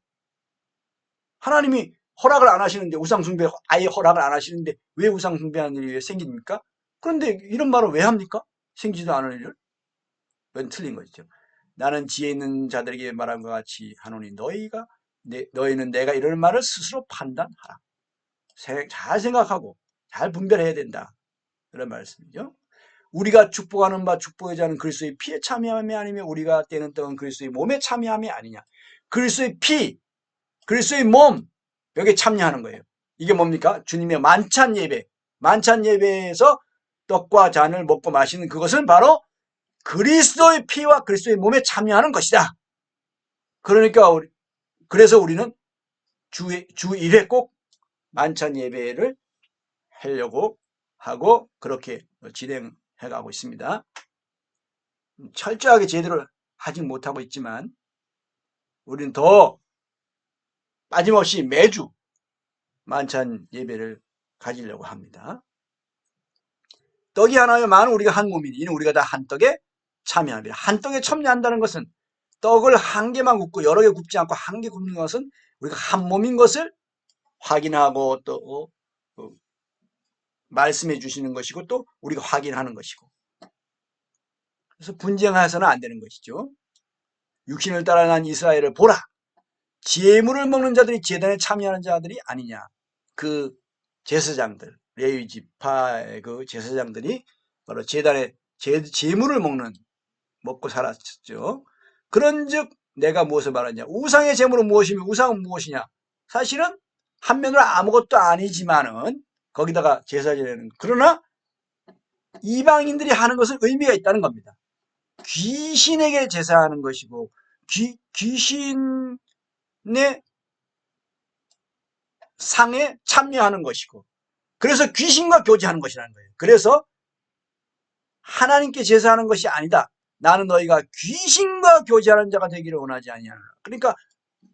하나님이 허락을 안 하시는데 우상 숭배 아예 허락을 안 하시는데 왜 우상 숭배하는 일이 왜 생깁니까? 그런데 이런 말을 왜 합니까? 생기지도 않은 일을? 그건 틀린 거죠. 나는 지혜 있는 자들에게 말한 것 같이 하노니 너희는 내가 이런 말을 스스로 판단하라. 잘 생각하고 잘 분별해야 된다. 그런 말씀이죠. 우리가 축복하는 바 축복하지 않은 그리스도의 피에 참여함이 아니며 우리가 떼는 떡은 그리스도의 몸에 참여함이 아니냐. 그리스도의 피, 그리스도의 몸 여기에 참여하는 거예요. 이게 뭡니까? 주님의 만찬 예배. 만찬 예배에서 떡과 잔을 먹고 마시는 그것은 바로 그리스도의 피와 그리스도의 몸에 참여하는 것이다. 그러니까 그래서 우리는 주 1회 꼭 만찬 예배를 하려고 하고 그렇게 진행해가고 있습니다. 철저하게 제대로 하지 못하고 있지만 우리는 더 빠짐없이 매주 만찬 예배를 가지려고 합니다. 떡이 하나여 만은 우리가 한 몸이니 이는 우리가 다 한 떡에 참여합니다. 한 떡에 참여한다는 것은 떡을 한 개만 굽고 여러 개 굽지 않고 한 개 굽는 것은 우리가 한 몸인 것을 확인하고 또 말씀해 주시는 것이고 또 우리가 확인하는 것이고 그래서 분쟁해서는 안 되는 것이죠. 육신을 따라 난 이스라엘을 보라. 제물을 먹는 자들이 제단에 참여하는 자들이 아니냐. 그 제사장들 레위 지파의 그 제사장들이 바로 제단에 제물을 먹고 살았죠. 그런즉 내가 무엇을 말하냐. 우상의 제물은 무엇이며 우상은 무엇이냐. 사실은 한면으로 아무것도 아니지만은 거기다가 제사 지내는 그러나 이방인들이 하는 것은 의미가 있다는 겁니다. 귀신에게 제사하는 것이고 귀신의 상에 참여하는 것이고 그래서 귀신과 교제하는 것이라는 거예요. 그래서 하나님께 제사하는 것이 아니다. 나는 너희가 귀신과 교제하는 자가 되기를 원하지 아니하노라. 그러니까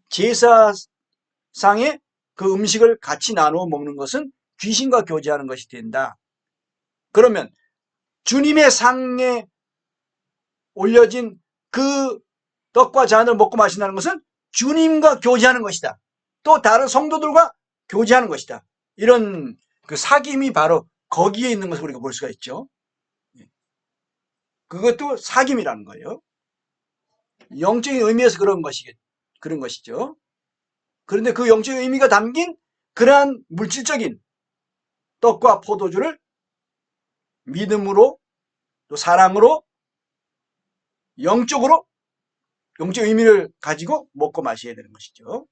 제사상에 그 음식을 같이 나누어 먹는 것은 귀신과 교제하는 것이 된다. 그러면 주님의 상에 올려진 그 떡과 잔을 먹고 마신다는 것은 주님과 교제하는 것이다. 또 다른 성도들과 교제하는 것이다. 이런 그 사귐이 바로 거기에 있는 것을 우리가 볼 수가 있죠. 그것도 사귐이라는 거예요. 영적인 의미에서 그런 것이겠죠. 그런 것이죠. 그런데 그 영적 의미가 담긴 그러한 물질적인 떡과 포도주를 믿음으로 또 사랑으로 영적으로 영적 의미를 가지고 먹고 마셔야 되는 것이죠.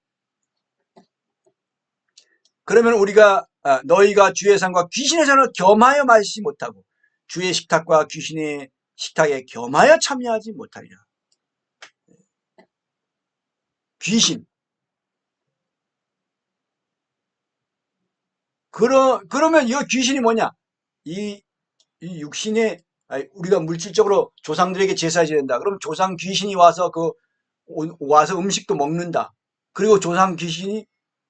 그러면 우리가 너희가 주의 상과 귀신의 잔을 겸하여 마시지 못하고 주의 식탁과 귀신의 식탁에 겸하여 참여하지 못하리라. 귀신. 그러면 이 귀신이 뭐냐? 이 육신의 우리가 물질적으로 조상들에게 제사 지낸다. 그럼 조상 귀신이 와서 와서 음식도 먹는다. 그리고 조상 귀신이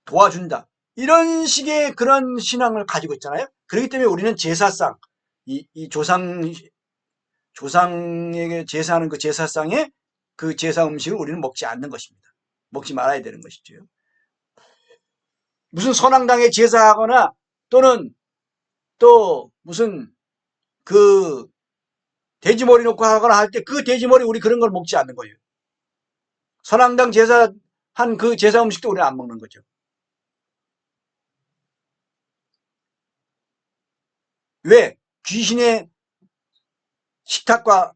도와준다. 이런 식의 그런 신앙을 가지고 있잖아요. 그렇기 때문에 우리는 제사상, 이 조상에게 제사하는 그 제사상에 그 제사 음식을 우리는 먹지 않는 것입니다. 먹지 말아야 되는 것이죠. 무슨 선왕당에 제사하거나 또는 또 무슨 그 돼지머리 놓고 하거나 할 때 그 돼지머리 우리 그런 걸 먹지 않는 거예요. 선왕당 제사한 그 제사 음식도 우리는 안 먹는 거죠. 왜? 귀신의 식탁과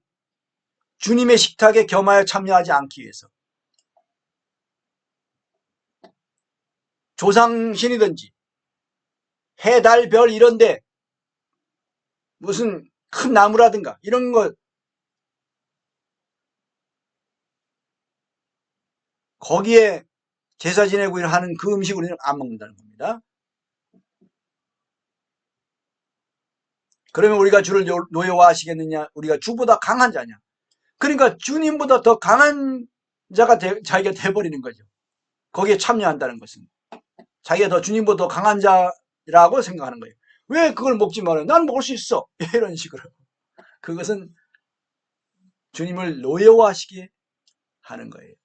주님의 식탁에 겸하여 참여하지 않기 위해서. 조상신이든지 해, 달, 별 이런데 무슨 큰 나무라든가 이런 거 거기에 제사 지내고 하는 그 음식 우리는 안 먹는다는 겁니다. 그러면 우리가 주를 노여워하시겠느냐? 우리가 주보다 강한 자냐? 그러니까 주님보다 더 강한 자가 자기가 돼버리는 거죠. 거기에 참여한다는 것은 자기가 더 주님보다 더 강한 자라고 생각하는 거예요. 왜 그걸 먹지 말아요? 나는 먹을 수 있어. 이런 식으로. 그것은 주님을 노여워하시게 하는 거예요.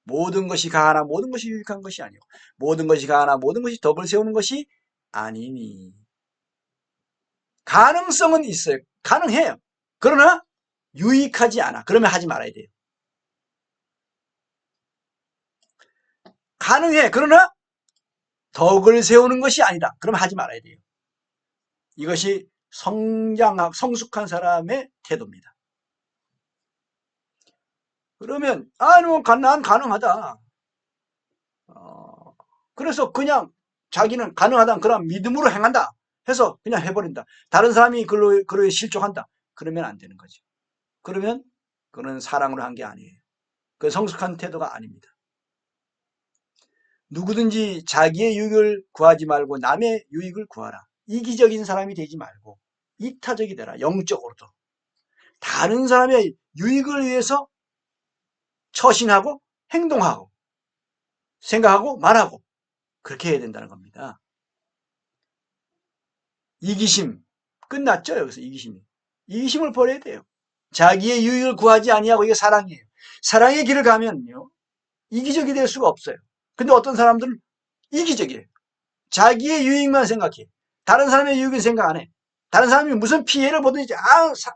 모든 것이 가하나 모든 것이 유익한 것이 아니오. 모든 것이 가하나 모든 것이 덕을 세우는 것이 아니니. 가능성은 있어요. 가능해요. 그러나 유익하지 않아. 그러면 하지 말아야 돼요. 가능해. 그러나 덕을 세우는 것이 아니다. 그러면 하지 말아야 돼요. 이것이 성숙한 사람의 태도입니다. 그러면 난 가능하다. 그래서 그냥 자기는 가능하다. 그런 믿음으로 행한다. 해서 그냥 해버린다. 다른 사람이 그로 실족한다. 그러면 안 되는 거죠. 그러면 그는 사랑으로 한 게 아니에요. 그 성숙한 태도가 아닙니다. 누구든지 자기의 유익을 구하지 말고 남의 유익을 구하라. 이기적인 사람이 되지 말고 이타적이 되라. 영적으로도. 다른 사람의 유익을 위해서 처신하고 행동하고 생각하고 말하고 그렇게 해야 된다는 겁니다. 이기심 끝났죠. 여기서 이기심이. 이기심을 버려야 돼요. 자기의 유익을 구하지 아니하고 이게 사랑이에요. 사랑의 길을 가면요. 이기적이 될 수가 없어요. 근데 어떤 사람들은 이기적이에요. 자기의 유익만 생각해. 다른 사람의 유익은 생각 안 해. 다른 사람이 무슨 피해를 보든지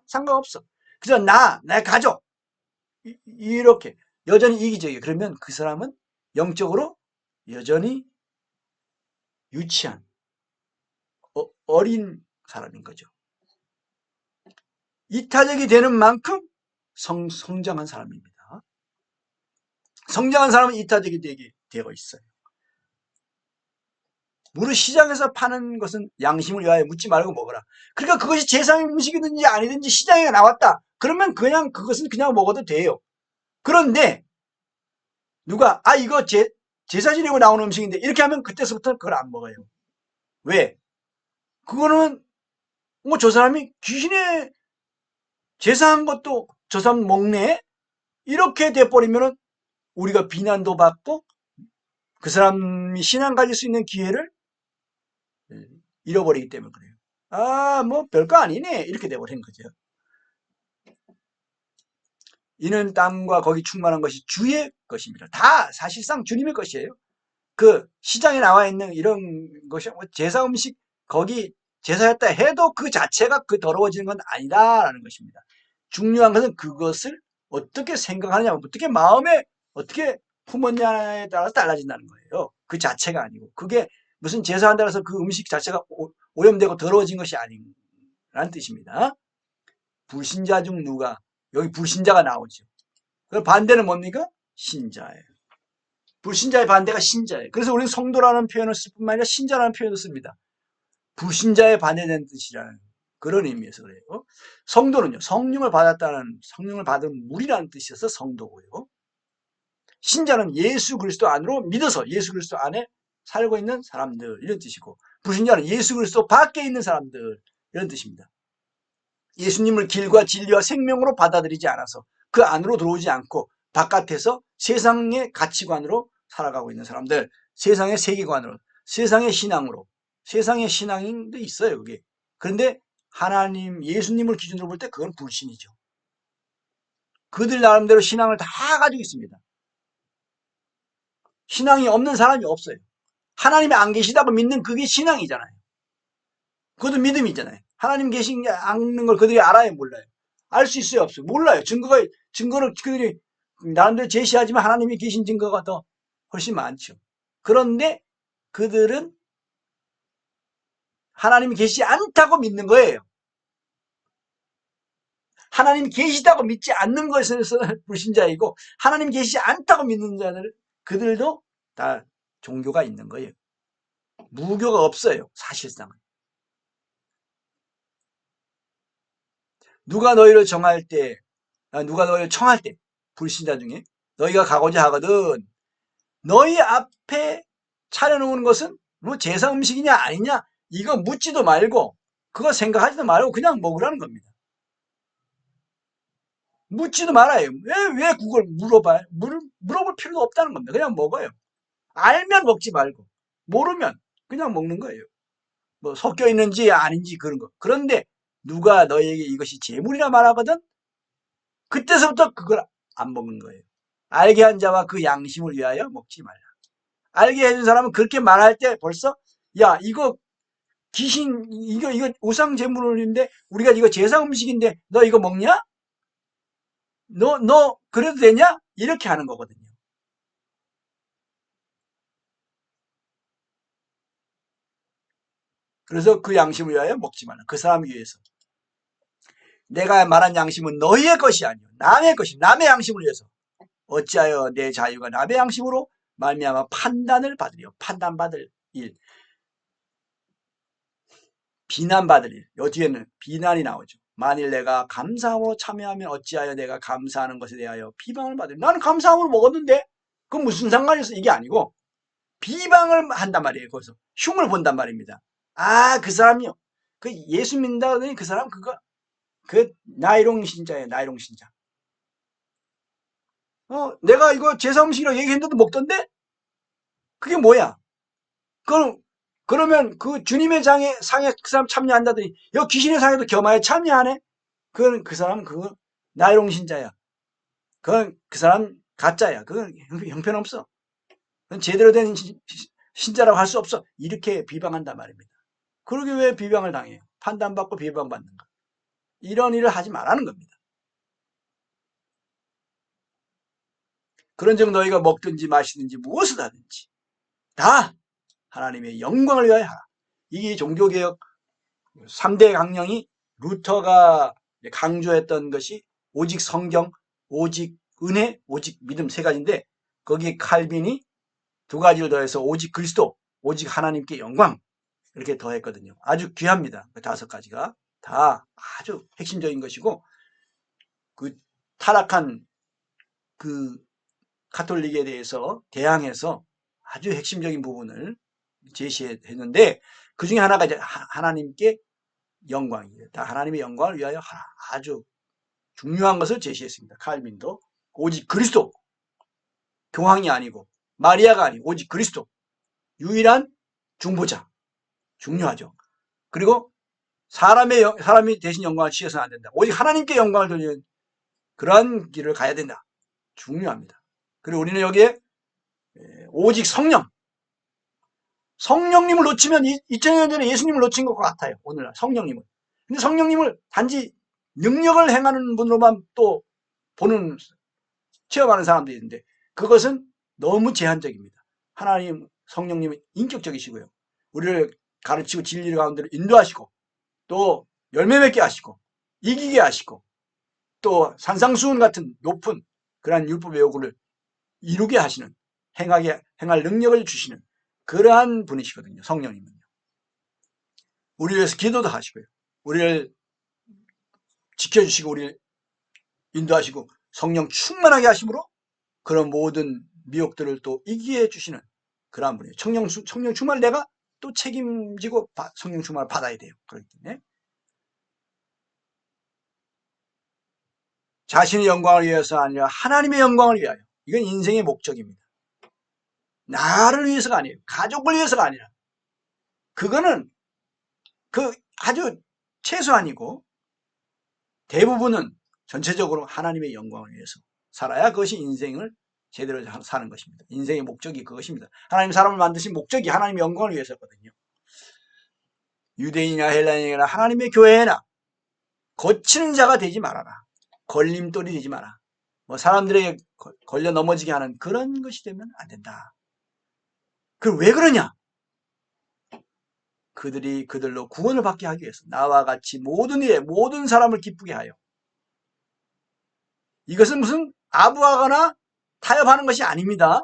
상관없어. 그래서 내 가족 이렇게 여전히 이기적이에요. 그러면 그 사람은 영적으로 여전히 유치한 어린 사람인 거죠. 이타적이 되는 만큼 성장한 사람입니다. 성장한 사람은 이타적이 되고 있어요. 무릇 시장에서 파는 것은 양심을 위하여 묻지 말고 먹어라. 그러니까 그것이 제사 음식이든지 아니든지 시장에 나왔다. 그러면 그냥 그것은 그냥 먹어도 돼요. 그런데 누가 이거 제사 지내고 나오는 음식인데 이렇게 하면 그때서부터 그걸 안 먹어요. 왜? 그거는 저 사람이 귀신에 제사한 것도 저 사람 먹네? 이렇게 돼버리면 우리가 비난도 받고 그 사람이 신앙 가질 수 있는 기회를 잃어버리기 때문에 그래요. 뭐 별거 아니네 이렇게 돼버리는 거죠. 이는 땅과 거기 충만한 것이 주의 것입니다. 다 사실상 주님의 것이에요. 그 시장에 나와 있는 이런 것이 제사 음식 거기 제사했다 해도 그 자체가 그 더러워지는 건 아니다라는 것입니다. 중요한 것은 그것을 어떻게 생각하느냐, 어떻게 마음에 어떻게 품었냐에 따라서 달라진다는 거예요. 그 자체가 아니고. 그게 무슨 제사한다고 해서 그 음식 자체가 오염되고 더러워진 것이 아니라는 뜻입니다. 불신자 중 누가, 여기 불신자가 나오죠. 그 반대는 뭡니까? 신자예요. 불신자의 반대가 신자예요. 그래서 우리는 성도라는 표현을 쓸 뿐만 아니라 신자라는 표현을 씁니다. 불신자에 반대되는 뜻이라는 그런 의미에서 그래요. 성도는요, 성령을 받은 물이라는 뜻이어서 성도고요. 신자는 예수 그리스도 안으로 믿어서 예수 그리스도 안에 살고 있는 사람들, 이런 뜻이고, 불신자는 예수 그리스도 밖에 있는 사람들, 이런 뜻입니다. 예수님을 길과 진리와 생명으로 받아들이지 않아서 그 안으로 들어오지 않고 바깥에서 세상의 가치관으로 살아가고 있는 사람들, 세상의 세계관으로, 세상의 신앙으로, 세상의 신앙도 있어요, 그게. 그런데 하나님, 예수님을 기준으로 볼 때 그건 불신이죠. 그들 나름대로 신앙을 다 가지고 있습니다. 신앙이 없는 사람이 없어요. 하나님이 안 계시다고 믿는 그게 신앙이잖아요. 그것도 믿음이잖아요. 하나님 계신 게 않는 걸 그들이 알아요, 몰라요? 알 수 있어요, 없어요? 몰라요. 증거를 그들이 나름대로 제시하지만 하나님이 계신 증거가 더 훨씬 많죠. 그런데 그들은 하나님이 계시지 않다고 믿는 거예요. 하나님이 계시다고 믿지 않는 것에서 불신자이고, 하나님이 계시지 않다고 믿는 자들, 그들도 다 종교가 있는 거예요. 무교가 없어요, 사실상은. 누가 너희를 청할 때, 불신자 중에 너희가 가고자 하거든, 너희 앞에 차려놓은 것은 뭐 제사 음식이냐 아니냐, 이거 묻지도 말고 그거 생각하지도 말고 그냥 먹으라는 겁니다. 묻지도 말아요. 왜 그걸 물어봐요? 물어볼 필요도 없다는 겁니다. 그냥 먹어요. 알면 먹지 말고, 모르면 그냥 먹는 거예요. 뭐 섞여 있는지 아닌지 그런 거. 그런데 누가 너희에게 이것이 재물이라 말하거든, 그때서부터 그걸 안 먹는 거예요. 알게 한 자와 그 양심을 위하여 먹지 말라. 알게 해준 사람은 그렇게 말할 때 벌써, 야, 이거 귀신, 이거 우상 제물인데, 우리가 이거 제사 음식인데 너 이거 먹냐? 너 그래도 되냐? 이렇게 하는 거거든요. 그래서 그 양심을 위하여 먹지 말라. 그 사람을 위해서. 내가 말한 양심은 너희의 것이 아니요 남의 것이, 남의 양심을 위해서. 어찌하여 내 자유가 남의 양심으로 말미암아 판단을 받으려. 판단받을 일, 비난받을 일. 여기에는 비난이 나오죠. 만일 내가 감사함으로 참여하면 어찌하여 내가 감사하는 것에 대하여 비방을 받으려. 나는 감사함으로 먹었는데 그건 무슨 상관이 있어? 이게 아니고 비방을 한단 말이에요. 거기서 흉을 본단 말입니다. 아, 그 사람이요, 그 예수 믿는다더니 그 사람 그 나이롱 신자예요. 나이롱 신자. 내가 이거 제사 음식이라고 얘기했는데도 먹던데? 그게 뭐야? 그러면 그 주님의 상에 그 사람 참여한다더니 여기 귀신의 상에도 겸하여 참여하네? 그건 그 사람 그거 나이롱 신자야. 그건 그 사람 가짜야. 그건 형편없어. 그건 제대로 된 신자라고 할 수 없어. 이렇게 비방한단 말입니다. 그러게 왜 비방을 당해요? 판단받고 비방받는가? 이런 일을 하지 말라는 겁니다. 그런즉 너희가 먹든지 마시든지 무엇을 하든지 다 하나님의 영광을 위하여 하라. 이게 종교개혁 3대 강령이 루터가 강조했던 것이 오직 성경, 오직 은혜, 오직 믿음, 세 가지인데 거기에 칼빈이 두 가지를 더해서 오직 그리스도, 오직 하나님께 영광, 이렇게 더했거든요. 아주 귀합니다. 그 5가지가 다 아주 핵심적인 것이고, 그 타락한 그 카톨릭에 대해서 대항해서 아주 핵심적인 부분을 제시했는데, 그 중에 하나가 이제 하나님께 영광이에요. 다 하나님의 영광을 위하여 하라. 아주 중요한 것을 제시했습니다. 칼빈도 오직 그리스도, 교황이 아니고 마리아가 아니고 오직 그리스도, 유일한 중보자, 중요하죠. 그리고 사람이 대신 영광을 취해서는 안 된다. 오직 하나님께 영광을 돌리는 그러한 길을 가야 된다. 중요합니다. 그리고 우리는 여기에 오직 성령님을 놓치면 2000년 전에 예수님을 놓친 것 같아요. 오늘날 성령님을. 근데 성령님을 단지 능력을 행하는 분으로만 또 체험하는 사람들이 있는데, 그것은 너무 제한적입니다. 하나님 성령님은 인격적이시고요. 우리를 가르치고 진리 가운데로 인도하시고 또 열매 맺게 하시고 이기게 하시고 또 산상수훈 같은 높은 그러한 율법의 요구를 이루게 하시는 행할 능력을 주시는 그러한 분이시거든요. 성령님은요. 우리를 위해서 기도도 하시고요. 우리를 지켜주시고 우리를 인도하시고 성령 충만하게 하심으로 그런 모든 미혹들을 또 이기게 해주시는 그러한 분이에요. 성령 충만을 내가 또 책임지고 성령 충만을 받아야 돼요. 그렇기 때문에 자신의 영광을 위해서 아니라 하나님의 영광을 위하여. 이건 인생의 목적입니다. 나를 위해서가 아니에요. 가족을 위해서가 아니라. 그거는 아주 최소한이고 대부분은 전체적으로 하나님의 영광을 위해서 살아야 그것이 인생을 제대로 사는 것입니다. 인생의 목적이 그것입니다. 하나님 사람을 만드신 목적이 하나님의 영광을 위해서거든요. 유대인이나 헬라인이나 하나님의 교회나 거치는 자가 되지 말아라. 걸림돌이 되지 마라. 뭐 사람들에게 걸려 넘어지게 하는 그런 것이 되면 안 된다. 그럼 왜 그러냐? 그들이 그들로 구원을 받게 하기 위해서 나와 같이 모든 일에 모든 사람을 기쁘게 하여. 이것은 무슨 아부하거나 타협하는 것이 아닙니다.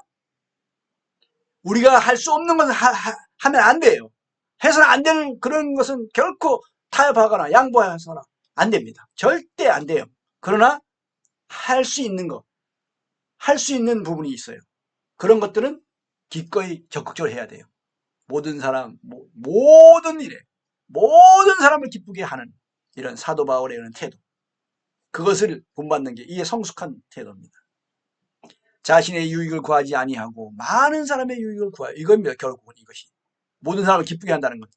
우리가 할 수 없는 것은 하면 안 돼요. 해서는 안 되는 그런 것은 결코 타협하거나 양보해서는 안 됩니다. 절대 안 돼요. 그러나 할 수 있는 것, 할 수 있는 부분이 있어요. 그런 것들은 기꺼이 적극적으로 해야 돼요. 모든 사람, 모든 일에 모든 사람을 기쁘게 하는 이런 사도 바울의 이런 태도, 그것을 본받는 게 이게 성숙한 태도입니다. 자신의 유익을 구하지 아니하고 많은 사람의 유익을 구하여. 이겁니다. 결국은 이것이 모든 사람을 기쁘게 한다는 것.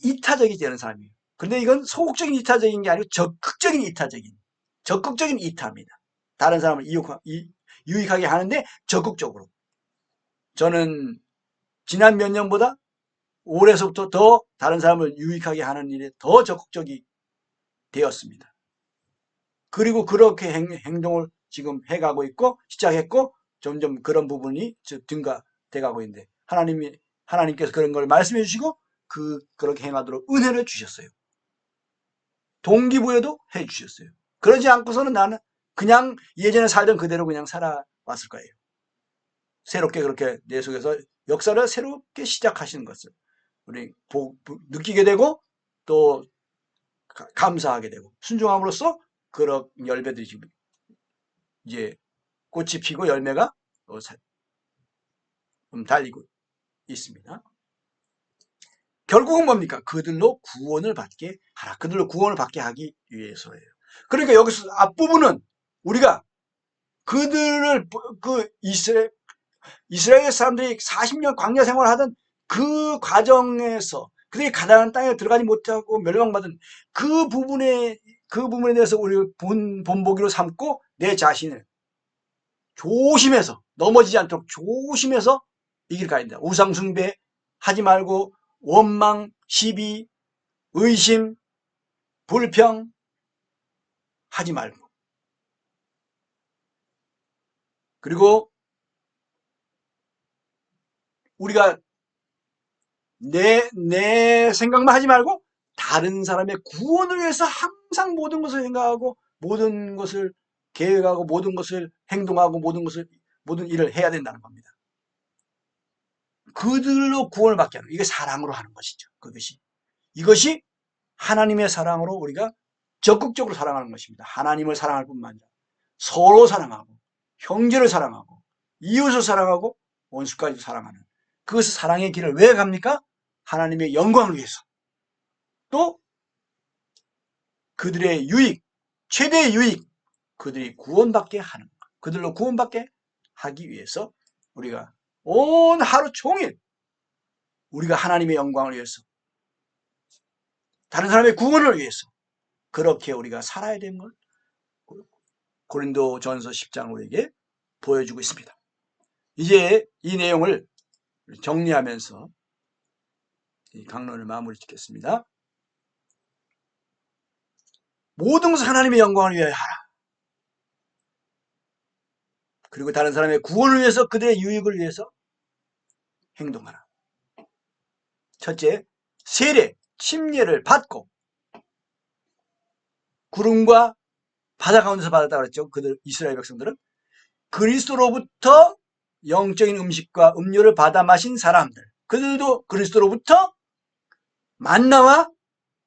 이타적이 되는 사람이에요. 그런데 이건 소극적인 이타적인 게 아니고 적극적인 이타입니다. 다른 사람을 유익하게 하는데 적극적으로. 저는 지난 몇 년보다 올해서부터 더 다른 사람을 유익하게 하는 일에 더 적극적이 되었습니다. 그리고 그렇게 행동을 지금 해가고 있고 시작했고 점점 그런 부분이 증가돼 가고 있는데 하나님께서 그런 걸 말씀해 주시고 그렇게 행하도록 은혜를 주셨어요. 동기부여도 해 주셨어요. 그러지 않고서는 나는 그냥 예전에 살던 그대로 그냥 살아왔을 거예요. 새롭게 그렇게 내 속에서 역사를 새롭게 시작하시는 것을 우리 느끼게 되고 또 감사하게 되고 순종함으로써 그런 열매들이 지금 이제 꽃이 피고 열매가 달리고 있습니다. 결국은 뭡니까? 그들로 구원을 받게 하라. 그들로 구원을 받게 하기 위해서예요. 그러니까 여기서 앞부분은 우리가 그들을 이스라엘 사람들이 40년 광야 생활을 하던 그 과정에서 그들이 가나안 땅에 들어가지 못하고 멸망받은 그 부분에 대해서 우리 본보기로 삼고 내 자신을 조심해서 넘어지지 않도록 조심해서 이 길 가야 된다. 우상숭배 하지 말고 원망, 시비, 의심, 불평 하지 말고 그리고 우리가 내 생각만 하지 말고 다른 사람의 구원을 위해서 항상 모든 것을 생각하고 모든 것을 계획하고 모든 것을 행동하고 모든 일을 해야 된다는 겁니다. 그들로 구원을 받게 하는 이게 사랑으로 하는 것이죠. 이것이 하나님의 사랑으로 우리가 적극적으로 사랑하는 것입니다. 하나님을 사랑할 뿐만 아니라 서로 사랑하고 형제를 사랑하고 이웃을 사랑하고 원수까지도 사랑하는 그것을 사랑의 길을 왜 갑니까? 하나님의 영광을 위해서 또 그들의 유익, 최대의 유익, 그들이 구원받게 하는 것. 그들로 구원받게 하기 위해서 우리가 온 하루 종일 우리가 하나님의 영광을 위해서 다른 사람의 구원을 위해서 그렇게 우리가 살아야 되는 걸 고린도전서 10장 우리에게 보여주고 있습니다. 이제 이 내용을 정리하면서 이 강론을 마무리 짓겠습니다. 모든 것을 하나님의 영광을 위하여 하라. 그리고 다른 사람의 구원을 위해서 그들의 유익을 위해서 행동하라. 첫째, 세례, 침례를 받고 구름과 바다 가운데서 받았다 그랬죠. 그들 이스라엘 백성들은 그리스도로부터 영적인 음식과 음료를 받아 마신 사람들. 그들도 그리스도로부터 만나와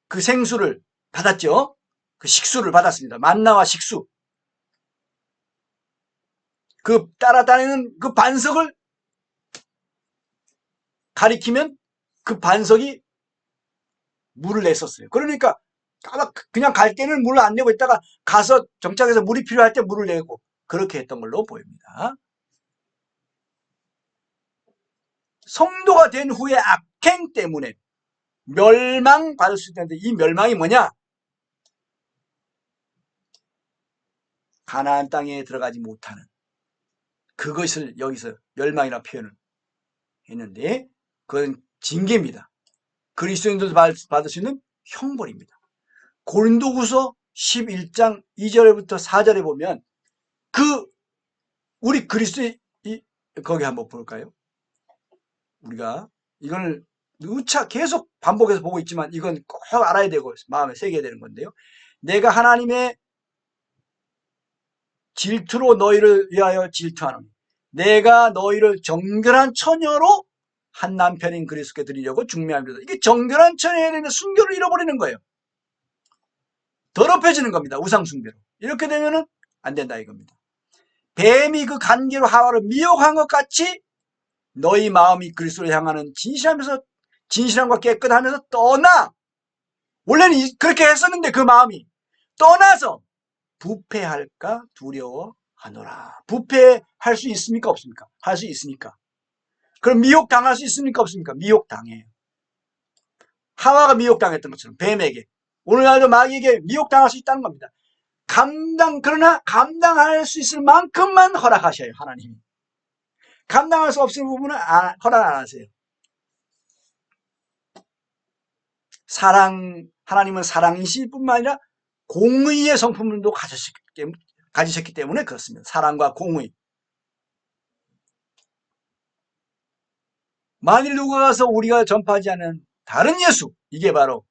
그 생수를 받았죠. 그 식수를 받았습니다. 만나와 식수. 그 따라다니는 그 반석을 가리키면 그 반석이 물을 냈었어요. 그러니까 아마 그냥 갈 때는 물을 안 내고 있다가 가서 정착해서 물이 필요할 때 물을 내고 그렇게 했던 걸로 보입니다. 성도가 된 후에 악행 때문에 멸망받을 수 있는데 이 멸망이 뭐냐? 가나안 땅에 들어가지 못하는 그것을 여기서 멸망이라고 표현을 했는데 그건 징계입니다. 그리스도인들도 받을 수 있는 형벌입니다. 고린도후서 11장 2절부터 4절에 보면 그 우리 그리스도의 거기 한번 볼까요? 우리가 이걸 누차 계속 반복해서 보고 있지만 이건 꼭 알아야 되고 마음에 새겨야 되는 건데요. 내가 하나님의 질투로 너희를 위하여 질투하노니 내가 너희를 정결한 처녀로 한 남편인 그리스도께 드리려고 중매합니다. 이게 정결한 처녀에 대한 순교를 잃어버리는 거예요. 더럽혀지는 겁니다. 우상숭배로. 이렇게 되면은 안 된다 이겁니다. 뱀이 그 간계로 하와를 미혹한 것 같이 너희 마음이 그리스도를 향하는 진실함과 깨끗하면서 떠나 원래는 그렇게 했었는데 그 마음이 떠나서 부패할까 두려워하노라. 부패할 수 있습니까 없습니까? 할 수 있으니까. 그럼 미혹당할 수 있습니까 없습니까? 미혹당해요. 하와가 미혹당했던 것처럼 뱀에게 오늘날도 마귀에게 미혹당할 수 있다는 겁니다. 그러나 감당할 수 있을 만큼만 허락하셔요 하나님이. 감당할 수 없을 부분은 허락 안 하세요. 하나님은 사랑이실 뿐만 아니라 공의의 성품도 가지셨기 때문에 그렇습니다. 사랑과 공의. 만일 누가 가서 우리가 전파하지 않은 다른 예수, 이게 바로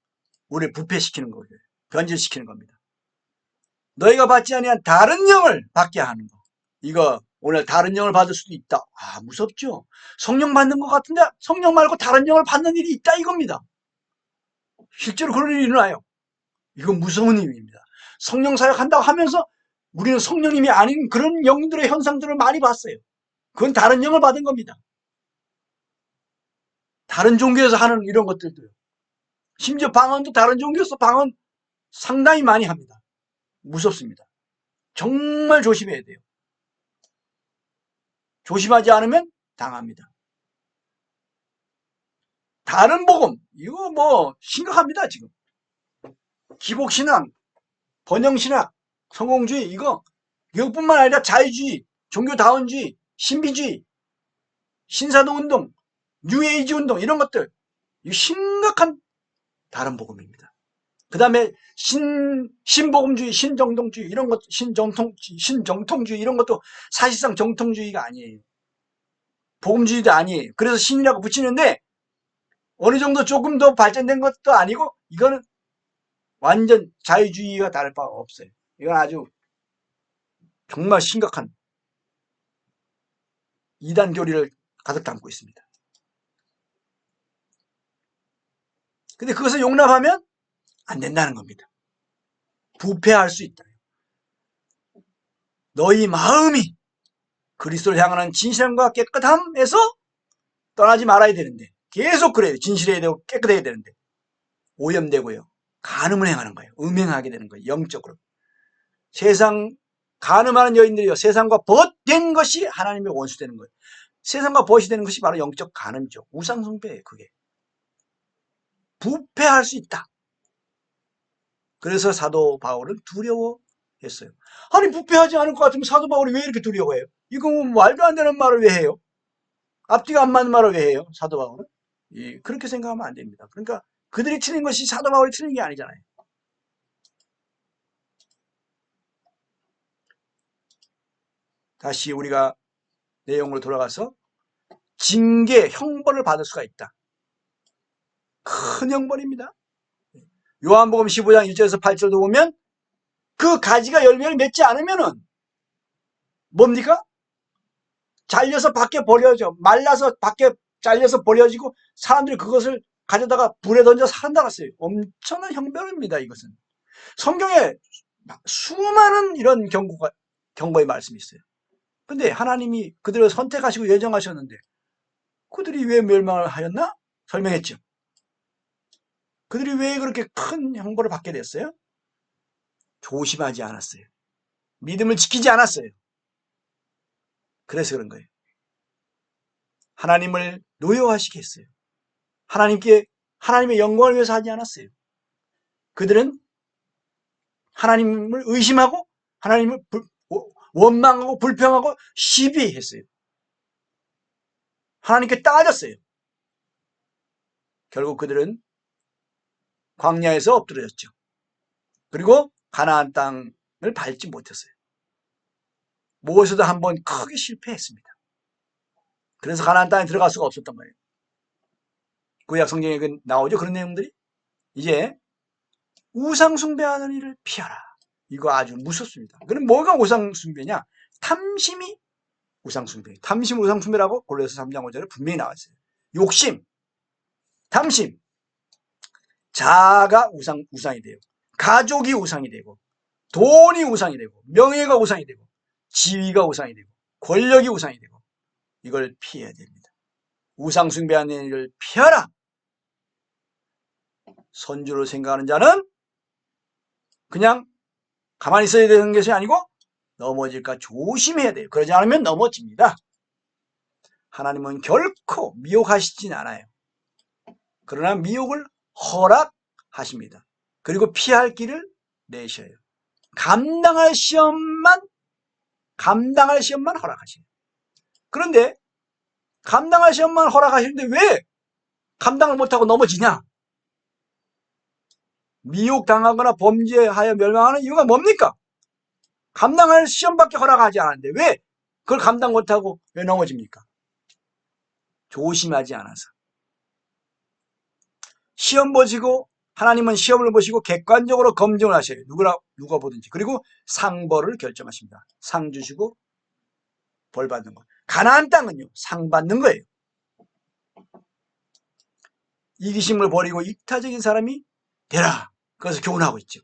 우리를 부패시키는 거예요. 변질시키는 겁니다. 너희가 받지 아니한 다른 영을 받게 하는 거. 이거 오늘 다른 영을 받을 수도 있다. 무섭죠? 성령 받는 것 같은데 성령 말고 다른 영을 받는 일이 있다 이겁니다. 실제로 그런 일이 일어나요. 이건 무서운 의미입니다. 성령 사역한다고 하면서 우리는 성령님이 아닌 그런 영들의 현상들을 많이 봤어요. 그건 다른 영을 받은 겁니다. 다른 종교에서 하는 이런 것들도요. 심지어 방언도 다른 종교에서 방언 상당히 많이 합니다. 무섭습니다. 정말 조심해야 돼요. 조심하지 않으면 당합니다. 다른 복음, 이거 뭐 심각합니다 지금. 기복신앙, 번영신학, 성공주의 이것뿐만 아니라 자유주의, 종교다원주의, 신비주의, 신사도운동, 뉴에이지 운동 이런 것들 이거 심각한 다른 복음입니다. 그 다음에 신복음주의, 신정통주의 이런 것, 신정통주의 이런 것도 사실상 정통주의가 아니에요. 복음주의도 아니에요. 그래서 신이라고 붙이는데 어느 정도 조금 더 발전된 것도 아니고 이거는 완전 자유주의와 다를 바가 없어요. 이건 아주 정말 심각한 이단 교리를 가득 담고 있습니다. 근데 그것을 용납하면 안 된다는 겁니다. 부패할 수 있다. 너희 마음이 그리스도를 향하는 진실함과 깨끗함에서 떠나지 말아야 되는데 계속 그래야 돼. 진실해야 되고 깨끗해야 되는데 오염되고요. 간음을 행하는 거예요. 음행하게 되는 거예요. 영적으로. 세상 간음하는 여인들이요. 세상과 벗된 것이 하나님의 원수되는 거예요. 세상과 벗이 되는 것이 바로 영적 간음이죠. 우상숭배예요. 그게. 부패할 수 있다. 그래서 사도 바울은 두려워했어요. 아니 부패하지 않을 것 같으면 사도 바울이 왜 이렇게 두려워해요? 이거 뭐 말도 안 되는 말을 왜 해요? 앞뒤가 안 맞는 말을 왜 해요? 사도 바울은? 그렇게 생각하면 안 됩니다. 그러니까 그들이 틀린 것이 사도 바울이 틀린 게 아니잖아요. 다시 우리가 내용으로 돌아가서 징계, 형벌을 받을 수가 있다. 큰 형벌입니다. 요한복음 15장 1절에서 8절도 보면 그 가지가 열매를 맺지 않으면은 뭡니까? 잘려서 밖에 버려져. 말라서 밖에 잘려서 버려지고 사람들이 그것을 가져다가 불에 던져 산다 그랬어요. 엄청난 형벌입니다. 이것은. 성경에 수많은 이런 경고의 말씀이 있어요. 근데 하나님이 그들을 선택하시고 예정하셨는데 그들이 왜 멸망을 하였나? 설명했죠. 그들이 왜 그렇게 큰 형벌을 받게 됐어요? 조심하지 않았어요. 믿음을 지키지 않았어요. 그래서 그런 거예요. 하나님을 노여워하시게 했어요. 하나님의 영광을 위해서 하지 않았어요. 그들은 하나님을 의심하고 하나님을 원망하고 불평하고 시비했어요. 하나님께 따졌어요. 결국 그들은 광야에서 엎드려졌죠. 그리고 가나안 땅을 밟지 못했어요. 모세도 한번 크게 실패했습니다. 그래서 가나안 땅에 들어갈 수가 없었던 거예요. 구약 성경에 나오죠. 그런 내용들이. 이제 우상 숭배하는 일을 피하라. 이거 아주 무섭습니다. 그럼 뭐가 우상 숭배냐? 탐심이 우상 숭배. 탐심 우상 숭배라고 골로새 3장 5절에 분명히 나와 있어요. 욕심, 탐심, 자아가 우상이 돼요. 가족이 우상이 되고, 돈이 우상이 되고, 명예가 우상이 되고, 지위가 우상이 되고, 권력이 우상이 되고, 이걸 피해야 됩니다. 우상 숭배하는 일을 피하라. 선주를 생각하는 자는 그냥 가만히 있어야 되는 것이 아니고 넘어질까 조심해야 돼요. 그러지 않으면 넘어집니다. 하나님은 결코 미혹하시진 않아요. 그러나 미혹을 허락하십니다. 그리고 피할 길을 내셔요. 감당할 시험만 허락하시요. 그런데 감당할 시험만 허락하시는데 왜 감당을 못하고 넘어지냐? 미혹당하거나 범죄하여 멸망하는 이유가 뭡니까? 감당할 시험밖에 허락하지 않았는데 왜 그걸 감당 못하고 왜 넘어집니까? 조심하지 않아서. 시험 보시고 하나님은 시험을 보시고 객관적으로 검증을 하셔요. 누가 보든지. 그리고 상벌을 결정하십니다. 상 주시고 벌 받는 거. 가나안 땅은요. 상 받는 거예요. 이기심을 버리고 이타적인 사람이 되라. 그래서 교훈하고 있죠.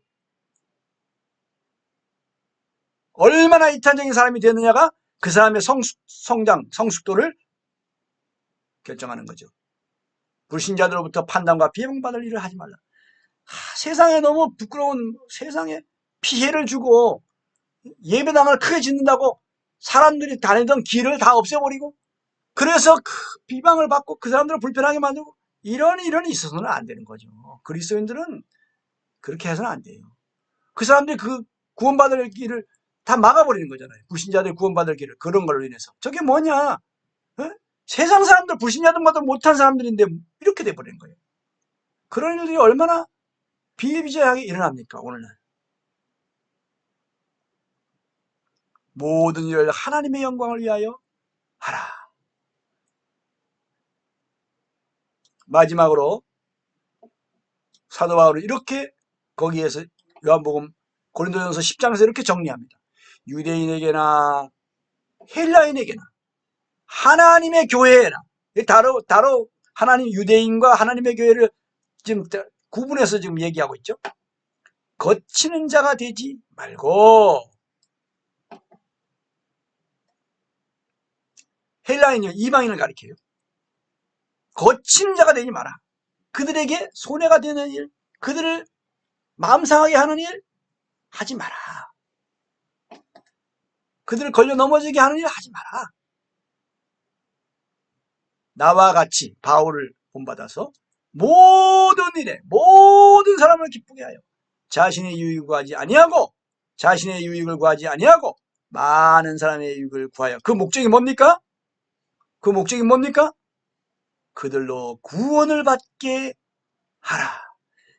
얼마나 이타적인 사람이 되느냐가 그 사람의 성장, 성숙도를 결정하는 거죠. 불신자들로부터 판단과 비방받을 일을 하지 말라. 세상에 너무 부끄러운 세상에 피해를 주고 예배당을 크게 짓는다고 사람들이 다니던 길을 다 없애버리고 그래서 그 비방을 받고 그 사람들을 불편하게 만들고 이런 일은 있어서는 안 되는 거죠. 그리스도인들은 그렇게 해서는 안 돼요. 그 사람들이 그 구원받을 길을 다 막아버리는 거잖아요. 불신자들 구원받을 길을 그런 걸로 인해서. 저게 뭐냐? 어? 세상 사람들 불신자들보다 못한 사람들인데 이렇게 돼버리는 거예요. 그런 일들이 얼마나 비일비재하게 일어납니까? 오늘날. 모든 일을 하나님의 영광을 위하여 하라. 마지막으로 사도 바울은 이렇게 거기에서 요한복음 고린도전서 10장에서 이렇게 정리합니다. 유대인에게나 헬라인에게나 하나님의 교회나 다로 하나님 유대인과 하나님의 교회를 지금 구분해서 지금 얘기하고 있죠. 거치는 자가 되지 말고 헬라인이요 이방인을 가리켜요. 거치는 자가 되지 마라. 그들에게 손해가 되는 일, 그들을 마음 상하게 하는 일 하지 마라. 그들을 걸려 넘어지게 하는 일 하지 마라. 나와 같이 바울을 본받아서 모든 일에 모든 사람을 기쁘게 하여 자신의 유익을 구하지 아니하고 자신의 유익을 구하지 아니하고 많은 사람의 유익을 구하여 그 목적이 뭡니까? 그 목적이 뭡니까? 그들로 구원을 받게 하라.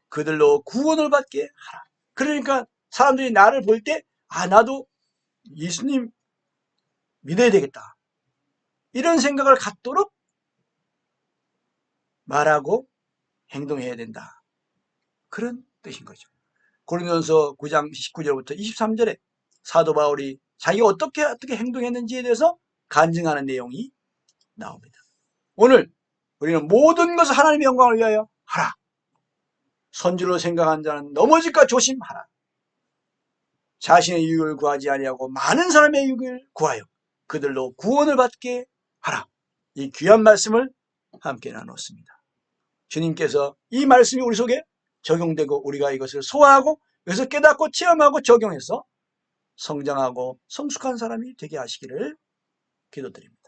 그들로 구원을 받게 하라. 그러니까 사람들이 나를 볼 때 나도 예수님 믿어야 되겠다. 이런 생각을 갖도록 말하고 행동해야 된다. 그런 뜻인 거죠. 고린도전서 9장 19절부터 23절에 사도 바울이 자기가 어떻게 행동했는지에 대해서 간증하는 내용이 나옵니다. 오늘 우리는 모든 것을 하나님의 영광을 위하여 하라. 선주로 생각한 자는 넘어질까 조심하라. 자신의 유익을 구하지 아니하고 많은 사람의 유익을 구하여 그들로 구원을 받게 하라. 이 귀한 말씀을 함께 나눴습니다. 주님께서 이 말씀이 우리 속에 적용되고 우리가 이것을 소화하고 그래서 깨닫고 체험하고 적용해서 성장하고 성숙한 사람이 되게 하시기를 기도드립니다.